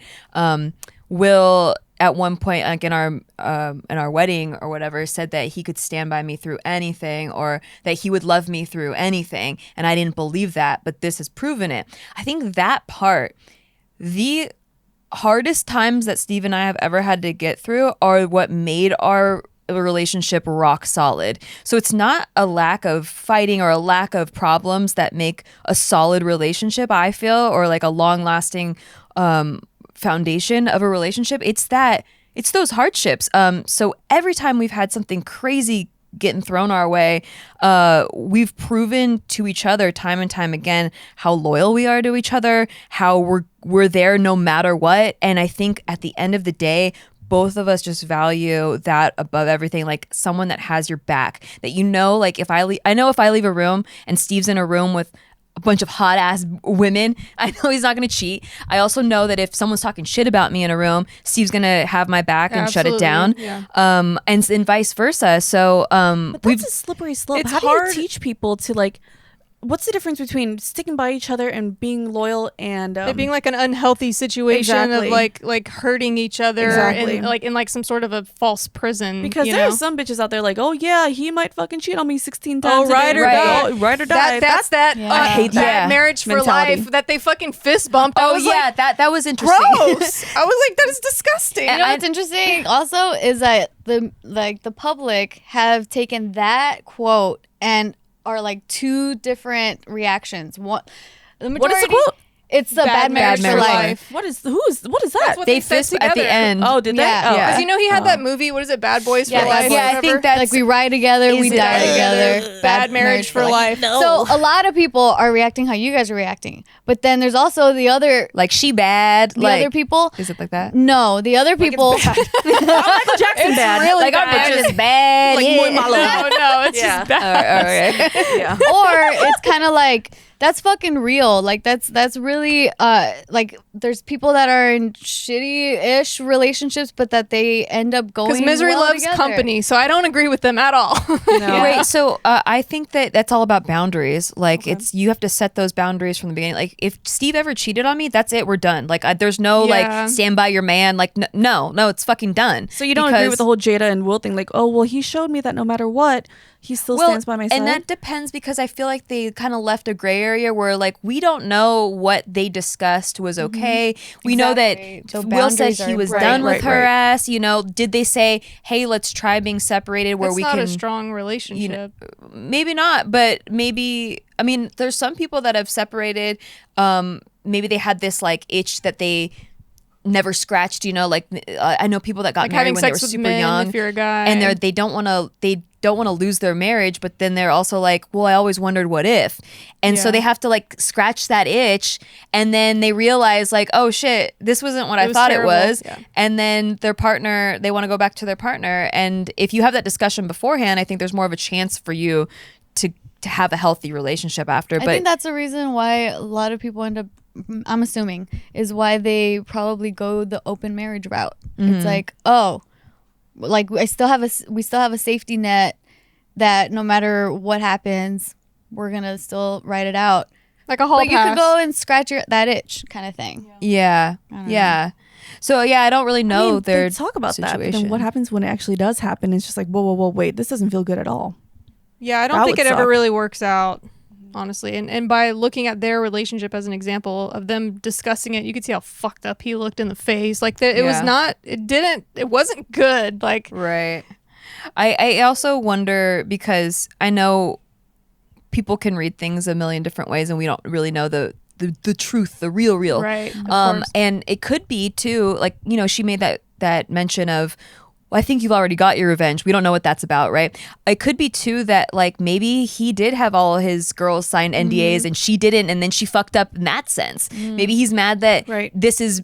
Speaker 2: Will at one point, like in our wedding or whatever, said that he could stand by me through anything, or that he would love me through anything. And I didn't believe that, but this has proven it. I think that part, the hardest times that Steve and I have ever had to get through are what made our relationship rock solid. So it's not a lack of fighting or a lack of problems that make a solid relationship, I feel, or like a long-lasting foundation of a relationship. It's those hardships. So every time we've had something crazy getting thrown our way, we've proven to each other time and time again how loyal we are to each other, how we're there no matter what. And I think at the end of the day, both of us just value that above everything, like someone that has your back, that like if I leave a room and Steve's in a room with a bunch of hot ass women, I know he's not going to cheat. I also know that if someone's talking shit about me in a room, Steve's going to have my back and shut it down.
Speaker 1: Yeah.
Speaker 2: And vice versa. So
Speaker 3: But that's a slippery slope.
Speaker 1: it's
Speaker 3: How do
Speaker 1: hard-
Speaker 3: you teach people to like? What's the difference between sticking by each other and being loyal and
Speaker 1: it being like an unhealthy situation
Speaker 3: Exactly.
Speaker 1: of like hurting each other
Speaker 3: Exactly.
Speaker 1: and like in like some sort of a false prison?
Speaker 3: because
Speaker 1: you
Speaker 3: there
Speaker 1: know?
Speaker 3: are some bitches out there like, oh yeah, he might fucking cheat on me 16 times.
Speaker 1: Oh, ride or die.
Speaker 3: Ride or die.
Speaker 1: That's that.
Speaker 4: Yeah.
Speaker 1: I
Speaker 3: hate
Speaker 1: that
Speaker 2: that
Speaker 1: marriage for
Speaker 3: mentality.
Speaker 1: life that they fucking fist bumped. I was like,
Speaker 2: that was interesting.
Speaker 1: gross. I was like, that is disgusting.
Speaker 4: You know what's interesting also is that the public have taken that quote and are like two different reactions. What
Speaker 3: What is the quote?
Speaker 4: It's the bad marriage for life.
Speaker 3: What is what is that?
Speaker 1: That's what
Speaker 2: They
Speaker 1: said
Speaker 2: fist at the
Speaker 1: together.
Speaker 2: end.
Speaker 3: Oh, did
Speaker 4: Yeah.
Speaker 3: they? Oh,
Speaker 2: Yeah.
Speaker 1: Because you know he had that movie. What is it? Bad Boys
Speaker 4: Yeah,
Speaker 1: for
Speaker 4: Bad
Speaker 1: Life.
Speaker 4: Boys.
Speaker 1: or
Speaker 2: Yeah, I
Speaker 1: whatever?
Speaker 2: think that's
Speaker 4: Like we ride together,
Speaker 2: Is
Speaker 4: we
Speaker 2: it
Speaker 4: die
Speaker 2: a-
Speaker 4: together.
Speaker 1: Bad marriage for life.
Speaker 3: No.
Speaker 4: So a lot of people are reacting how you guys are reacting, but then there's also the other
Speaker 2: like she bad.
Speaker 4: other people.
Speaker 2: Is it like that?
Speaker 4: No, the other people.
Speaker 3: Michael Jackson bad.
Speaker 1: really
Speaker 2: Like our
Speaker 1: bad.
Speaker 2: bitch is bad.
Speaker 3: Like
Speaker 2: yeah.
Speaker 3: muy malo.
Speaker 1: No, it's
Speaker 3: Yeah.
Speaker 1: just bad.
Speaker 2: All right.
Speaker 3: Yeah.
Speaker 4: Or it's kind of like that's fucking real. Like that's really like there's people that are in shitty-ish relationships, but that they end up going
Speaker 1: Because misery
Speaker 4: well
Speaker 1: loves
Speaker 4: together.
Speaker 1: company, so I don't agree with them at all.
Speaker 3: No.
Speaker 2: Right. So I think that's all about boundaries. Like you have to set those boundaries from the beginning. Like if Steve ever cheated on me, that's it. We're done. Like there's no
Speaker 1: Yeah.
Speaker 2: like stand by your man. Like no, it's fucking done.
Speaker 3: So you don't agree with the whole Jada and Will thing? Like, oh well, he showed me that no matter what, he still stands by my side.
Speaker 2: And that depends because I feel like they kind of left a gray area where like we don't know what they discussed was okay. We know
Speaker 4: Exactly.
Speaker 2: that
Speaker 4: So
Speaker 2: Will said
Speaker 4: boundaries
Speaker 2: he
Speaker 4: are
Speaker 2: was
Speaker 3: important.
Speaker 2: done with
Speaker 3: Right,
Speaker 2: her
Speaker 3: right.
Speaker 2: ass. Did they say, hey, let's try being separated where
Speaker 1: That's
Speaker 2: we
Speaker 1: not
Speaker 2: can
Speaker 1: a strong relationship.
Speaker 2: maybe not, but maybe I mean there's some people that have separated. Maybe they had this like itch that they never scratched. Like I know people that got
Speaker 1: Like
Speaker 2: married
Speaker 1: having
Speaker 2: when they were
Speaker 1: sex with
Speaker 2: super
Speaker 1: men
Speaker 2: young,
Speaker 1: if you're a guy.
Speaker 2: and they don't want to lose their marriage, but then they're also like, well, I always wondered what if, and so
Speaker 1: Yeah.
Speaker 2: they have to like scratch that itch, and then they realize like, oh shit, this wasn't what I
Speaker 1: was
Speaker 2: thought
Speaker 1: terrible.
Speaker 2: it was,
Speaker 1: Yeah.
Speaker 2: and then they want to go back to their partner, and if you have that discussion beforehand, I think there's more of a chance for you to have a healthy relationship after.
Speaker 4: I think that's the reason why a lot of people end up. I'm assuming is why they probably go the open marriage route. It's like, oh, like we still have a safety net that no matter what happens, we're gonna still ride it out.
Speaker 1: like a hall
Speaker 4: But you
Speaker 1: pass.
Speaker 4: could go and scratch that itch, kind of thing.
Speaker 2: yeah. So yeah, I don't really know
Speaker 3: I mean,
Speaker 2: their
Speaker 3: they talk about that, but
Speaker 2: situation.
Speaker 3: then what happens when it actually does happen? It's just like, whoa, wait, this doesn't feel good at all.
Speaker 1: Yeah, I
Speaker 3: That
Speaker 1: don't think
Speaker 3: would
Speaker 1: it ever
Speaker 3: suck.
Speaker 1: really works out, honestly. And by looking at their relationship as an example of them discussing it, you could see how fucked up he looked in the face. Like it was
Speaker 2: Yeah.
Speaker 1: not. It wasn't good. Like
Speaker 2: Right. I also wonder because I know people can read things a million different ways and we don't really know the truth, the real.
Speaker 1: right. Of course.
Speaker 2: And it could be too, like, she made that mention of well, I think you've already got your revenge. We don't know what that's about, right? It could be too that like maybe he did have all his girls sign NDAs and she didn't, and then she fucked up in that sense. Maybe he's mad that this is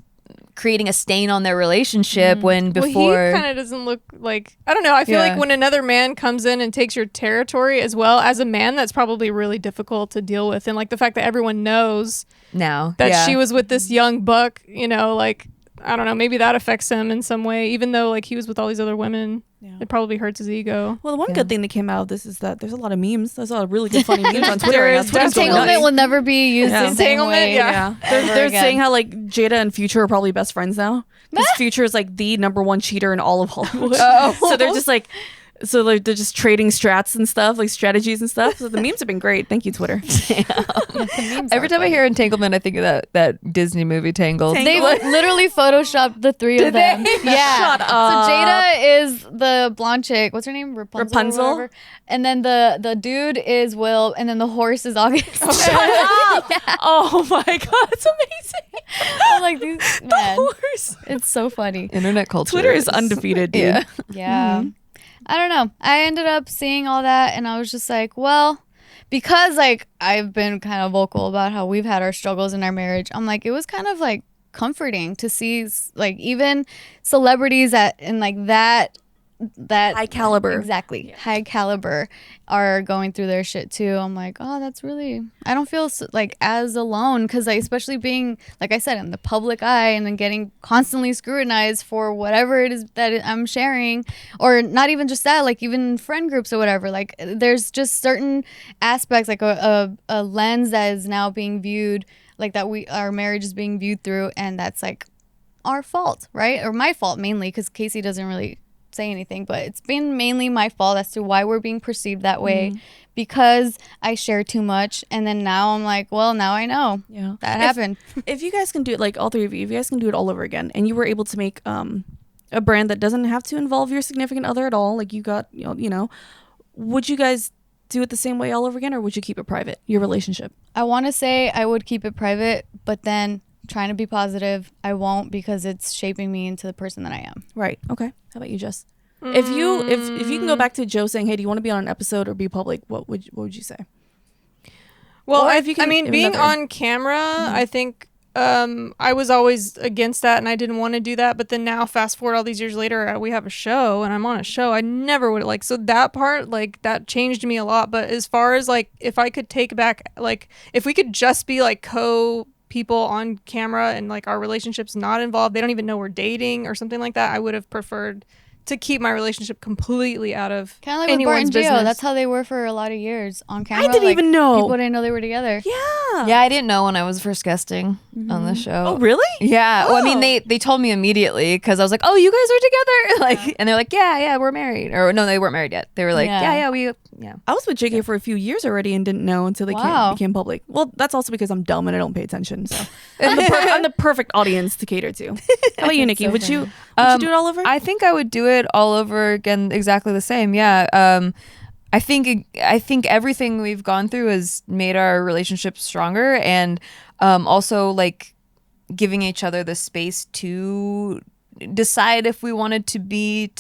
Speaker 2: creating a stain on their relationship when before.
Speaker 1: Well, he kind of doesn't look like, I don't know. I feel like when another man comes in and takes your territory as well, as a man, that's probably really difficult to deal with. And like the fact that everyone knows
Speaker 2: now
Speaker 1: that she was with this young buck, you know, like, I don't know, maybe that affects him in some way, even though like he was with all these other women. It probably hurts his ego.
Speaker 3: Well, the one good thing that came out of this is that there's a lot of memes. There's a lot of really good funny memes on Twitter.
Speaker 4: Entanglement will never be used the same way.
Speaker 3: They're saying how like Jada and Future are probably best friends now. Because Future is like the #1 cheater in all of Hollywood. So they're just like, they're just trading strats and stuff, like strategies and stuff. So the memes have been great. Thank you, Twitter.
Speaker 2: Every time I hear Entanglement, I think of that Disney movie Tangled.
Speaker 4: They literally photoshopped the three of them. Yeah.
Speaker 3: Shut up.
Speaker 4: So Jada is the blonde chick. What's her name? Rapunzel. And then the dude is Will, and then the horse is August.
Speaker 3: Shut up. Oh my god, it's amazing.
Speaker 4: I'm like, the
Speaker 3: horse.
Speaker 4: It's so funny.
Speaker 2: Internet culture.
Speaker 3: Twitter is undefeated, dude.
Speaker 4: Yeah. I don't know. I ended up seeing all that and I was just like, well, because like I've been kind of vocal about how we've had our struggles in our marriage. I'm like, it was kind of like comforting to see like even celebrities in like that
Speaker 3: high caliber.
Speaker 4: Exactly. High caliber are going through their shit too. I'm like, oh, that's really, I don't feel like as alone, because like especially being, like I said, in the public eye and then getting constantly scrutinized for whatever it is that I'm sharing, or not even just that, like even friend groups or whatever. Like there's just certain aspects, like a lens that is now being viewed, like that our marriage is being viewed through, and that's like our fault, right? Or my fault mainly, because Casey doesn't really say anything, but it's been mainly my fault as to why we're being perceived that way, because I share too much. And then now I'm like, well, now I know that happened.
Speaker 3: If you guys can do it, like all three of you, if you guys can do it all over again, and you were able to make a brand that doesn't have to involve your significant other at all, like you got, you know, would you guys do it the same way all over again, or would you keep it private, your relationship?
Speaker 4: I want to say I would keep it private, but then trying to be positive, I won't, because it's shaping me into the person that I am.
Speaker 3: Right. Okay. How about you, Jess? If you can go back to Joe saying, hey, do you want to be on an episode or be public, what would you say?
Speaker 1: Well, being on camera, I think I was always against that and I didn't want to do that. But then now, fast forward all these years later, we have a show and I'm on a show. I never would like, so that part, like that changed me a lot. But as far as like, if I could take back, like if we could just be like people on camera and like our relationship's not involved, they don't even know we're dating or something like that, I would have preferred to keep my relationship completely out of
Speaker 4: kind of like
Speaker 1: anyone's
Speaker 4: with Bart and
Speaker 1: business.
Speaker 4: Gio. That's how they were for a lot of years on camera.
Speaker 3: I didn't even know.
Speaker 4: People didn't know they were together.
Speaker 2: Yeah, I didn't know when I was first guesting on the show.
Speaker 3: Oh, really?
Speaker 2: Yeah. Well, I mean, they told me immediately, because I was like, oh, you guys are together, like, and they're like, yeah, we're married. Or no, they weren't married yet. They were like, yeah.
Speaker 3: I was with JK for a few years already and didn't know until they became public. Well, that's also because I'm dumb and I don't pay attention. So I'm the perfect audience to cater to. How about you, Nikki? Would you do it all over?
Speaker 2: I think I would do it all over again, exactly the same. Yeah. I think everything we've gone through has made our relationship stronger, and also like giving each other the space to decide if we wanted to be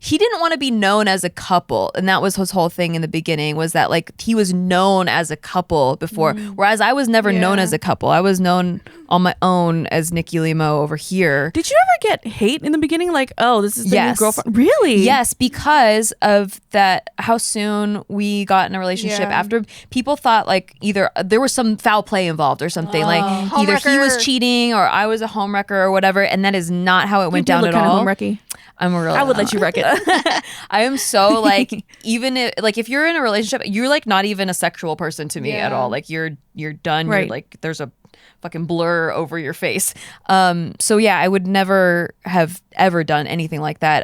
Speaker 2: he didn't want to be known as a couple, and that was his whole thing in the beginning, was that like he was known as a couple before, whereas I was never known as a couple. I was known on my own as Nikki Limo over here.
Speaker 3: Did you ever get hate in the beginning, like, oh, this is the new girlfriend? Really?
Speaker 2: Yes, because of that, how soon we got in a relationship after people thought like either there was some foul play involved or something, like either he was cheating or I was a homewrecker or whatever, and that is not how it went down at all. I'm a real.
Speaker 3: I would let you wreck it.
Speaker 2: I am so like, even if you're in a relationship, you're like not even a sexual person to me at all. Like you're done. Right. You're like, there's a fucking blur over your face. So yeah, I would never have ever done anything like that.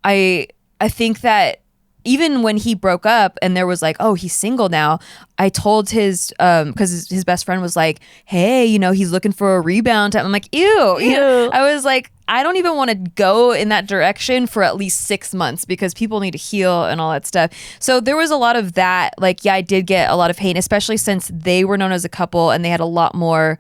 Speaker 2: I think that even when he broke up and there was like, oh, he's single now, I told because his best friend was like, hey, you know, he's looking for a rebound. I'm like, ew. I was like, I don't even want to go in that direction for at least 6 months, because people need to heal and all that stuff. So there was a lot of that. Like, yeah, I did get a lot of hate, especially since they were known as a couple and they had a lot more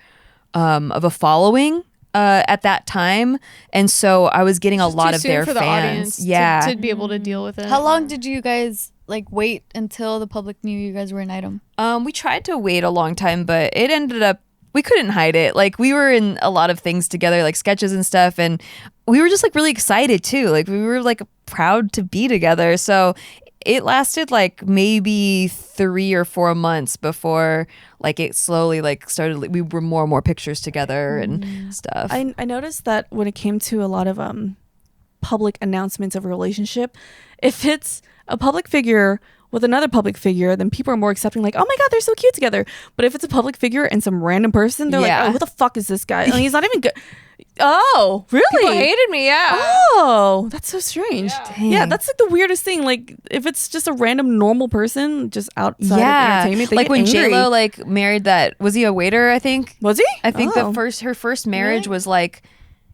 Speaker 2: of a following. at that time, and so I was getting a
Speaker 1: Just
Speaker 2: lot
Speaker 1: too
Speaker 2: of
Speaker 1: soon
Speaker 2: their
Speaker 1: for the
Speaker 2: fans.
Speaker 1: audience
Speaker 2: Yeah,
Speaker 1: to be able to deal with it.
Speaker 4: How long did you guys like wait until the public knew you guys were an item?
Speaker 2: we tried to wait a long time, but it ended up we couldn't hide it. Like we were in a lot of things together, like sketches and stuff, and we were just like really excited too. Like we were like proud to be together. So it lasted like maybe 3 or 4 months before like it slowly like started. We were more and more pictures together and stuff.
Speaker 3: I noticed that when it came to a lot of public announcements of a relationship, if it's a public figure with another public figure, then people are more accepting, like, oh my god, they're so cute together. But if it's a public figure and some random person, they're like, oh, who the fuck is this guy? And he's not even good. Oh, really?
Speaker 1: People hated me, yeah.
Speaker 3: Oh, that's so strange.
Speaker 2: Dang.
Speaker 3: Yeah, that's like the weirdest thing. Like, if it's just a random normal person just outside of entertainment, they
Speaker 2: like
Speaker 3: get
Speaker 2: when
Speaker 3: angry.
Speaker 2: J-Lo like married that, was he a waiter? I think.
Speaker 3: Was he?
Speaker 2: I think
Speaker 3: Oh.
Speaker 2: her first marriage was like,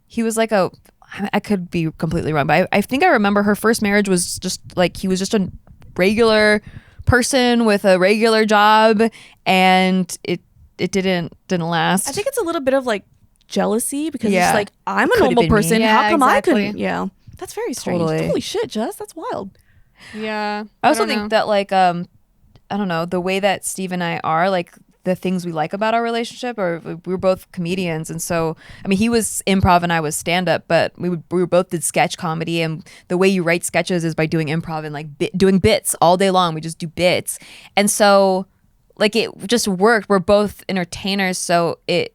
Speaker 2: he was like a, I could be completely wrong, but I think I remember her first marriage was just like, he was just a regular person with a regular job, and it didn't last.
Speaker 3: I think it's a little bit of like jealousy because
Speaker 2: Yeah.
Speaker 3: it's like, I'm a
Speaker 2: Could've
Speaker 3: normal
Speaker 2: been me.
Speaker 3: person.
Speaker 4: Yeah,
Speaker 3: How come
Speaker 4: exactly.
Speaker 3: I couldn't? Yeah. That's very strange.
Speaker 2: Totally.
Speaker 3: Holy shit, Jess. That's wild.
Speaker 1: Yeah.
Speaker 2: I also
Speaker 1: don't
Speaker 2: think
Speaker 1: know.
Speaker 2: that like I don't know, the way that Steve and I are, like the things we like about our relationship, or we were both comedians, and so I mean he was improv and I was stand up, but we were both did sketch comedy, and the way you write sketches is by doing improv and like doing bits all day long. We just do bits, and so like it just worked. We're both entertainers, so it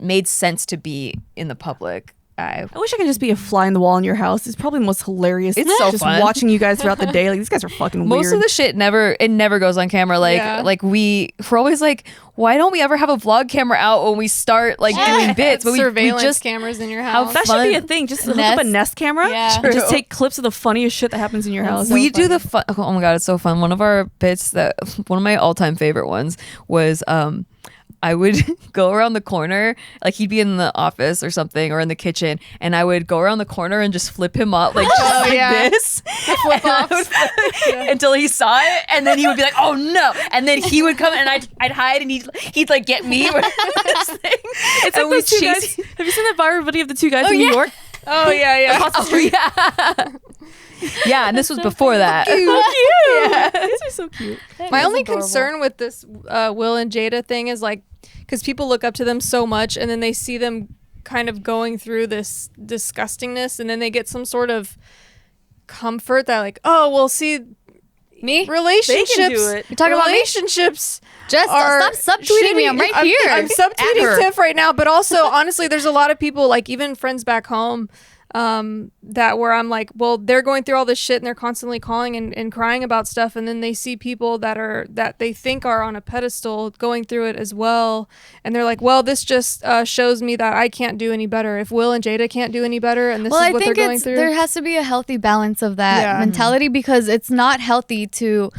Speaker 2: made sense to be in the public eye.
Speaker 3: I wish I could just be a fly in the wall in your house. It's probably the most hilarious.
Speaker 2: It's so
Speaker 3: just
Speaker 2: fun.
Speaker 3: watching you guys throughout the day. Like, these guys are fucking weird.
Speaker 2: Most of the shit never goes on camera. Like
Speaker 1: Yeah.
Speaker 2: like we're always like, why don't we ever have a vlog camera out when we start like doing bits? But we
Speaker 1: surveillance
Speaker 2: just
Speaker 1: cameras in your
Speaker 2: how
Speaker 1: house.
Speaker 3: that should be a
Speaker 2: fun.
Speaker 3: thing. Just hook up a
Speaker 4: Nest.
Speaker 3: Nest camera.
Speaker 4: Yeah.
Speaker 3: And just
Speaker 2: True.
Speaker 3: take clips of the funniest shit that happens in your house.
Speaker 2: we do the fun. Oh my god, it's so fun. One of our bits that one of my all-time favorite ones was I would go around the corner, like he'd be in the office or something or in the kitchen, and I would go around the corner and just flip him up like, just like
Speaker 1: yeah.
Speaker 2: this
Speaker 1: flip
Speaker 2: And I
Speaker 1: offs.
Speaker 2: would- until he saw it, and then he would be like, oh no, and then he would come and I'd hide, and he'd like get me with this thing.
Speaker 3: It's
Speaker 2: And
Speaker 3: like
Speaker 2: we
Speaker 3: those two
Speaker 2: chase-
Speaker 3: guys. Have you seen that viral video of the two guys in New York?
Speaker 1: Oh yeah, yeah.
Speaker 2: Oh, yeah. Yeah, and this was before that.
Speaker 3: So cute. These are so cute.
Speaker 1: My only concern with this Will and Jada thing is like, because people look up to them so much, and then they see them kind of going through this disgustingness, and then they get some sort of comfort that like, oh, well, see,
Speaker 4: Me?
Speaker 1: relationships.
Speaker 3: They can do it.
Speaker 4: You talking about me?
Speaker 1: relationships?
Speaker 4: Just
Speaker 1: are
Speaker 4: stop subtweeting me. I'm right here.
Speaker 1: I'm
Speaker 3: At
Speaker 1: subtweeting
Speaker 3: her.
Speaker 1: Tiff right now, but also honestly, there's a lot of people, like even friends back home, that where I'm like, well, they're going through all this shit and they're constantly calling and crying about stuff, and then they see people that they think are on a pedestal going through it as well, and they're like, well, this just shows me that I can't do any better. If Will and Jada can't do any better, and this
Speaker 4: well,
Speaker 1: is
Speaker 4: I
Speaker 1: what
Speaker 4: think
Speaker 1: they're going through.
Speaker 4: there has to be a healthy balance of that
Speaker 1: Yeah.
Speaker 4: mentality, because it's not healthy to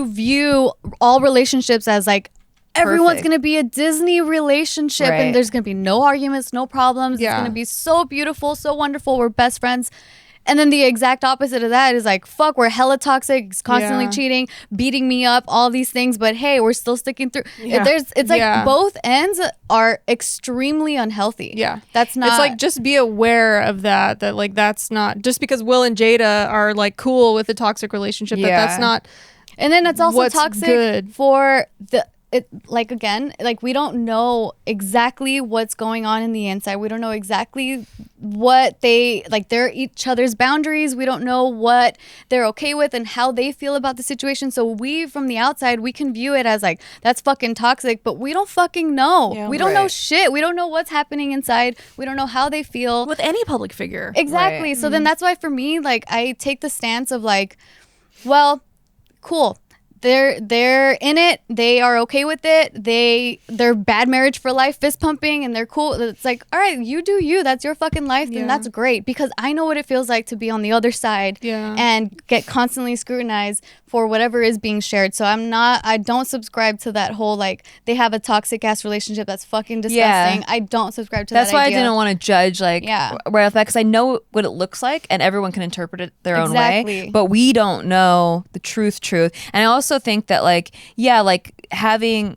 Speaker 4: view all relationships as like everyone's
Speaker 2: Perfect.
Speaker 4: going to be a Disney relationship
Speaker 2: Right.
Speaker 4: and there's going to be no arguments, no problems.
Speaker 1: Yeah.
Speaker 4: It's going to be so beautiful, so wonderful. We're best friends. And then the exact opposite of that is like, fuck, we're hella toxic, he's constantly
Speaker 1: Yeah.
Speaker 4: cheating, beating me up, all these things. But hey, we're still sticking through.
Speaker 3: Yeah.
Speaker 4: It's like
Speaker 1: Yeah.
Speaker 4: both ends are extremely unhealthy.
Speaker 1: Yeah.
Speaker 4: That's not.
Speaker 1: It's like, just be aware of that like that's not just because Will and Jada are like cool with a toxic relationship, that's
Speaker 2: Yeah.
Speaker 1: not.
Speaker 4: And then it's also
Speaker 1: what's
Speaker 4: toxic
Speaker 1: good.
Speaker 4: for like again, like we don't know exactly what's going on in the inside. We don't know exactly what they're each other's boundaries. We don't know what they're okay with and how they feel about the situation. So we from the outside, we can view it as like, that's fucking toxic, but we don't fucking know.
Speaker 3: Yeah.
Speaker 4: We don't know
Speaker 2: Right.
Speaker 4: shit. We don't know what's happening inside. We don't know how they feel.
Speaker 3: With any public figure.
Speaker 4: Exactly.
Speaker 2: Right.
Speaker 4: So then that's why for me, like I take the stance of like, well, cool. They're in it. They are okay with it. They're bad marriage for life, fist pumping, and they're cool. It's like, all right, you do you. That's your fucking life,
Speaker 1: Yeah.
Speaker 4: and that's great, because I know what it feels like to be on the other side
Speaker 1: Yeah.
Speaker 4: and get constantly scrutinized for whatever is being shared. So I don't subscribe to that whole like they have a toxic ass relationship that's fucking disgusting.
Speaker 2: Yeah.
Speaker 4: I don't subscribe to
Speaker 2: That's
Speaker 4: that
Speaker 2: why
Speaker 4: idea.
Speaker 2: I didn't want to judge like
Speaker 4: Yeah.
Speaker 2: right off that, because I know what it looks like and everyone can interpret it their own way,
Speaker 4: Exactly.
Speaker 2: but we don't know the truth. And I also think that like, yeah, like having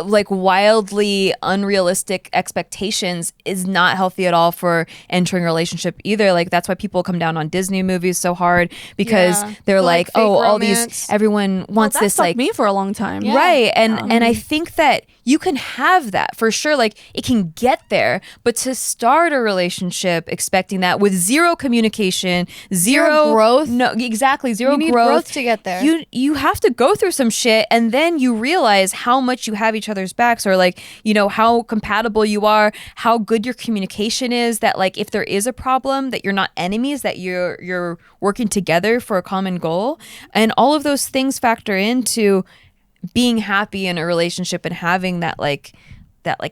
Speaker 2: like wildly unrealistic expectations is not healthy at all for entering a relationship either. Like that's why people come down on Disney movies so hard, because
Speaker 1: Yeah.
Speaker 2: they're
Speaker 1: The,
Speaker 2: like,
Speaker 1: fake
Speaker 2: oh, all
Speaker 1: romance.
Speaker 2: these, everyone wants
Speaker 3: that
Speaker 2: this
Speaker 3: stuck
Speaker 2: like
Speaker 3: me for a long time.
Speaker 2: right. And I think that you can have that for sure. Like it can get there, but to start a relationship expecting that with zero communication, zero
Speaker 4: growth.
Speaker 2: No, exactly. Zero
Speaker 4: You need growth to get there.
Speaker 2: You have to go through some shit, and then you realize how much you have each other's backs, or like, you know, how compatible you are, how good your communication is, that like if there is a problem, that you're not enemies, that you're working together for a common goal. And all of those things factor into being happy in a relationship and having that like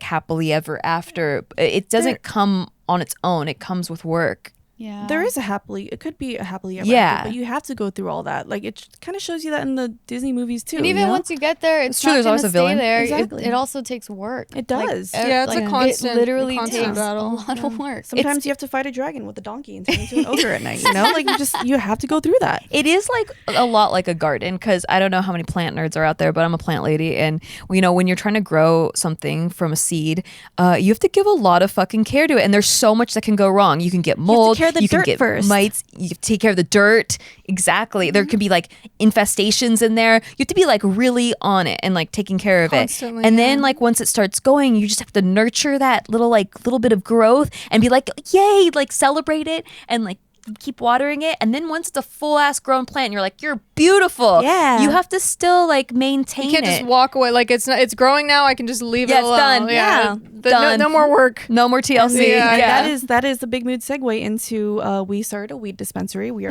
Speaker 2: happily ever after. It doesn't come on its own. It comes with work.
Speaker 4: Yeah.
Speaker 3: There is it could be a happily ever
Speaker 2: Yeah.
Speaker 3: after, but you have to go through all that. Like it kind of shows you that in the Disney movies too.
Speaker 4: And even
Speaker 3: you know?
Speaker 4: once you get there, it's
Speaker 2: true,
Speaker 4: not
Speaker 2: there's
Speaker 4: gonna
Speaker 2: always a
Speaker 4: stay
Speaker 2: villain.
Speaker 4: there.
Speaker 3: Exactly.
Speaker 4: It also takes work.
Speaker 3: It does.
Speaker 1: Yeah, it's a constant-
Speaker 4: It literally
Speaker 1: constant
Speaker 4: takes
Speaker 1: battle.
Speaker 4: a lot of work.
Speaker 3: Sometimes you have to fight a dragon with a donkey and turn into an ogre at night. You know, like you have to go through that.
Speaker 2: It is like a lot like a garden, because I don't know how many plant nerds are out there, but I'm a plant lady, and you know, when you're trying to grow something from a seed, you have to give a lot of fucking care to it, and there's so much that can go wrong. You can get mold,
Speaker 3: care of the
Speaker 2: you can
Speaker 3: dirt
Speaker 2: get
Speaker 3: first.
Speaker 2: mites, you have to take care of the dirt. Exactly. There could be like infestations in there. You have to be like really on it and like taking care of
Speaker 1: Constantly,
Speaker 2: it. And then
Speaker 1: yeah.
Speaker 2: like once it starts going, you just have to nurture that little bit of growth and be like, yay, like celebrate it and like keep watering it. And then once it's a full ass grown plant, you're like, you're beautiful.
Speaker 3: Yeah.
Speaker 2: You have to still like maintain
Speaker 1: You can't
Speaker 2: it.
Speaker 1: just walk away. Like it's growing now. I can just leave
Speaker 2: Yeah,
Speaker 1: it
Speaker 2: it's
Speaker 1: alone.
Speaker 2: done.
Speaker 3: Yeah.
Speaker 2: Done.
Speaker 1: No more work.
Speaker 2: No more TLC.
Speaker 1: Yeah,
Speaker 2: Yeah.
Speaker 3: That is the big mood segue into we started a weed dispensary. We are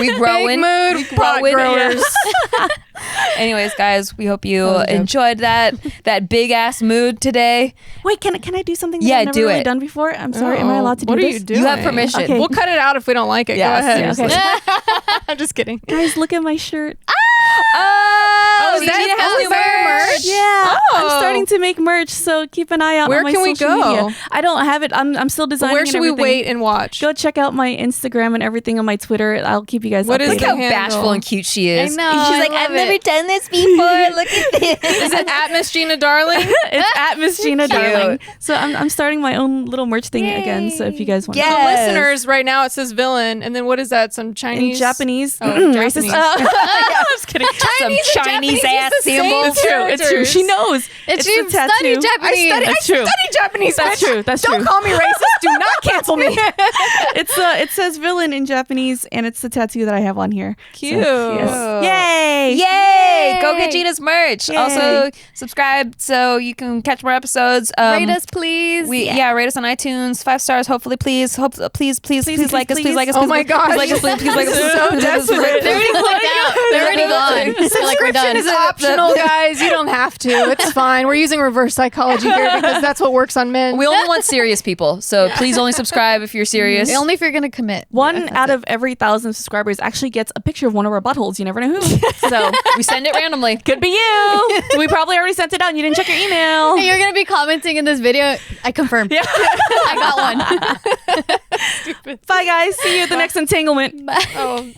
Speaker 2: We growing.
Speaker 1: Big mood pot
Speaker 2: growing.
Speaker 1: growers.
Speaker 2: Anyways, guys, we hope you
Speaker 1: was dope.
Speaker 2: enjoyed that big ass mood today.
Speaker 3: Wait, can I do something that
Speaker 2: Yeah,
Speaker 3: I've never
Speaker 2: do
Speaker 3: really
Speaker 2: it.
Speaker 3: done before? I'm sorry. Am I allowed to do
Speaker 1: What
Speaker 3: this?
Speaker 1: are you doing?
Speaker 2: You have permission.
Speaker 3: Okay.
Speaker 1: We'll cut it out if we don't like it.
Speaker 2: Yeah,
Speaker 1: Go ahead.
Speaker 2: seriously.
Speaker 1: I'm just kidding.
Speaker 3: Guys, look at my shirt.
Speaker 2: Oh,
Speaker 1: is that
Speaker 2: Gina has
Speaker 1: cool?
Speaker 2: new
Speaker 1: Is that
Speaker 2: merch.
Speaker 3: Yeah, I'm
Speaker 1: Oh.
Speaker 3: starting to make merch, so keep an eye out
Speaker 1: Where
Speaker 3: on my
Speaker 1: can we
Speaker 3: social
Speaker 1: go?
Speaker 3: media. I don't have it. I'm still designing.
Speaker 1: Where
Speaker 3: and
Speaker 1: should we
Speaker 3: everything.
Speaker 1: wait and watch?
Speaker 3: Go check out my Instagram and everything on my Twitter. I'll keep you guys
Speaker 1: What is
Speaker 3: updated.
Speaker 2: Look how
Speaker 1: the handle?
Speaker 2: bashful and cute she is.
Speaker 4: I know,
Speaker 2: She's
Speaker 4: I
Speaker 2: like,
Speaker 4: love
Speaker 2: I've never
Speaker 4: it.
Speaker 2: done this before. Look at this.
Speaker 1: Is it at Miss Gina Darling?
Speaker 3: It's at Miss Gina
Speaker 2: Cute.
Speaker 3: Darling. So I'm starting my own little merch thing again. So if you guys want
Speaker 2: Yes.
Speaker 1: The listeners, right now it says villain, and then what is that? Some
Speaker 3: in
Speaker 1: Chinese?
Speaker 3: Japanese,
Speaker 1: Oh,
Speaker 3: racist.
Speaker 1: Japanese.
Speaker 3: I'm just kidding.
Speaker 2: Some Chinese ass
Speaker 1: use the same
Speaker 2: symbol.
Speaker 3: It's true. It's true. She knows.
Speaker 4: It's
Speaker 3: the
Speaker 4: you
Speaker 3: tattoo.
Speaker 4: study Japanese.
Speaker 3: That's true.
Speaker 1: Study Japanese.
Speaker 3: That's
Speaker 1: bitch.
Speaker 3: true. That's
Speaker 1: Don't
Speaker 3: true.
Speaker 1: call me racist. Do not cancel me.
Speaker 3: It's it says villain in Japanese, and it's the tattoo that I have on here.
Speaker 1: Cute.
Speaker 3: Yes. Yay!
Speaker 2: Yay! Go get Gina's merch.
Speaker 3: Yay.
Speaker 2: Also, subscribe so you can catch more episodes.
Speaker 4: Rate us, please.
Speaker 2: Rate us on iTunes. 5 stars, hopefully, please. Please like us. Please like us.
Speaker 1: Oh
Speaker 2: please
Speaker 1: my
Speaker 2: like us,
Speaker 1: gosh.
Speaker 2: Please like us. Please like us.
Speaker 1: So
Speaker 2: Please like us.
Speaker 1: desperate.
Speaker 4: They're already clicked out. They're already gone. I feel like we're done.
Speaker 1: It's optional, guys. You don't have to. It's fine. We're using reverse psychology here because that's what works on men.
Speaker 2: We only want serious people, so please only subscribe if you're serious.
Speaker 4: Only if you're gonna commit.
Speaker 3: One out of every 1,000 subscribers actually gets a picture of one of our buttholes. You never know who. So
Speaker 2: We send it randomly.
Speaker 3: could be you. We probably already sent it out and you didn't check your email.
Speaker 4: Hey, you're gonna be commenting in this video. I confirm.
Speaker 3: Yeah.
Speaker 4: I got one.
Speaker 3: Bye, guys. See you at the next entanglement.
Speaker 1: Oh.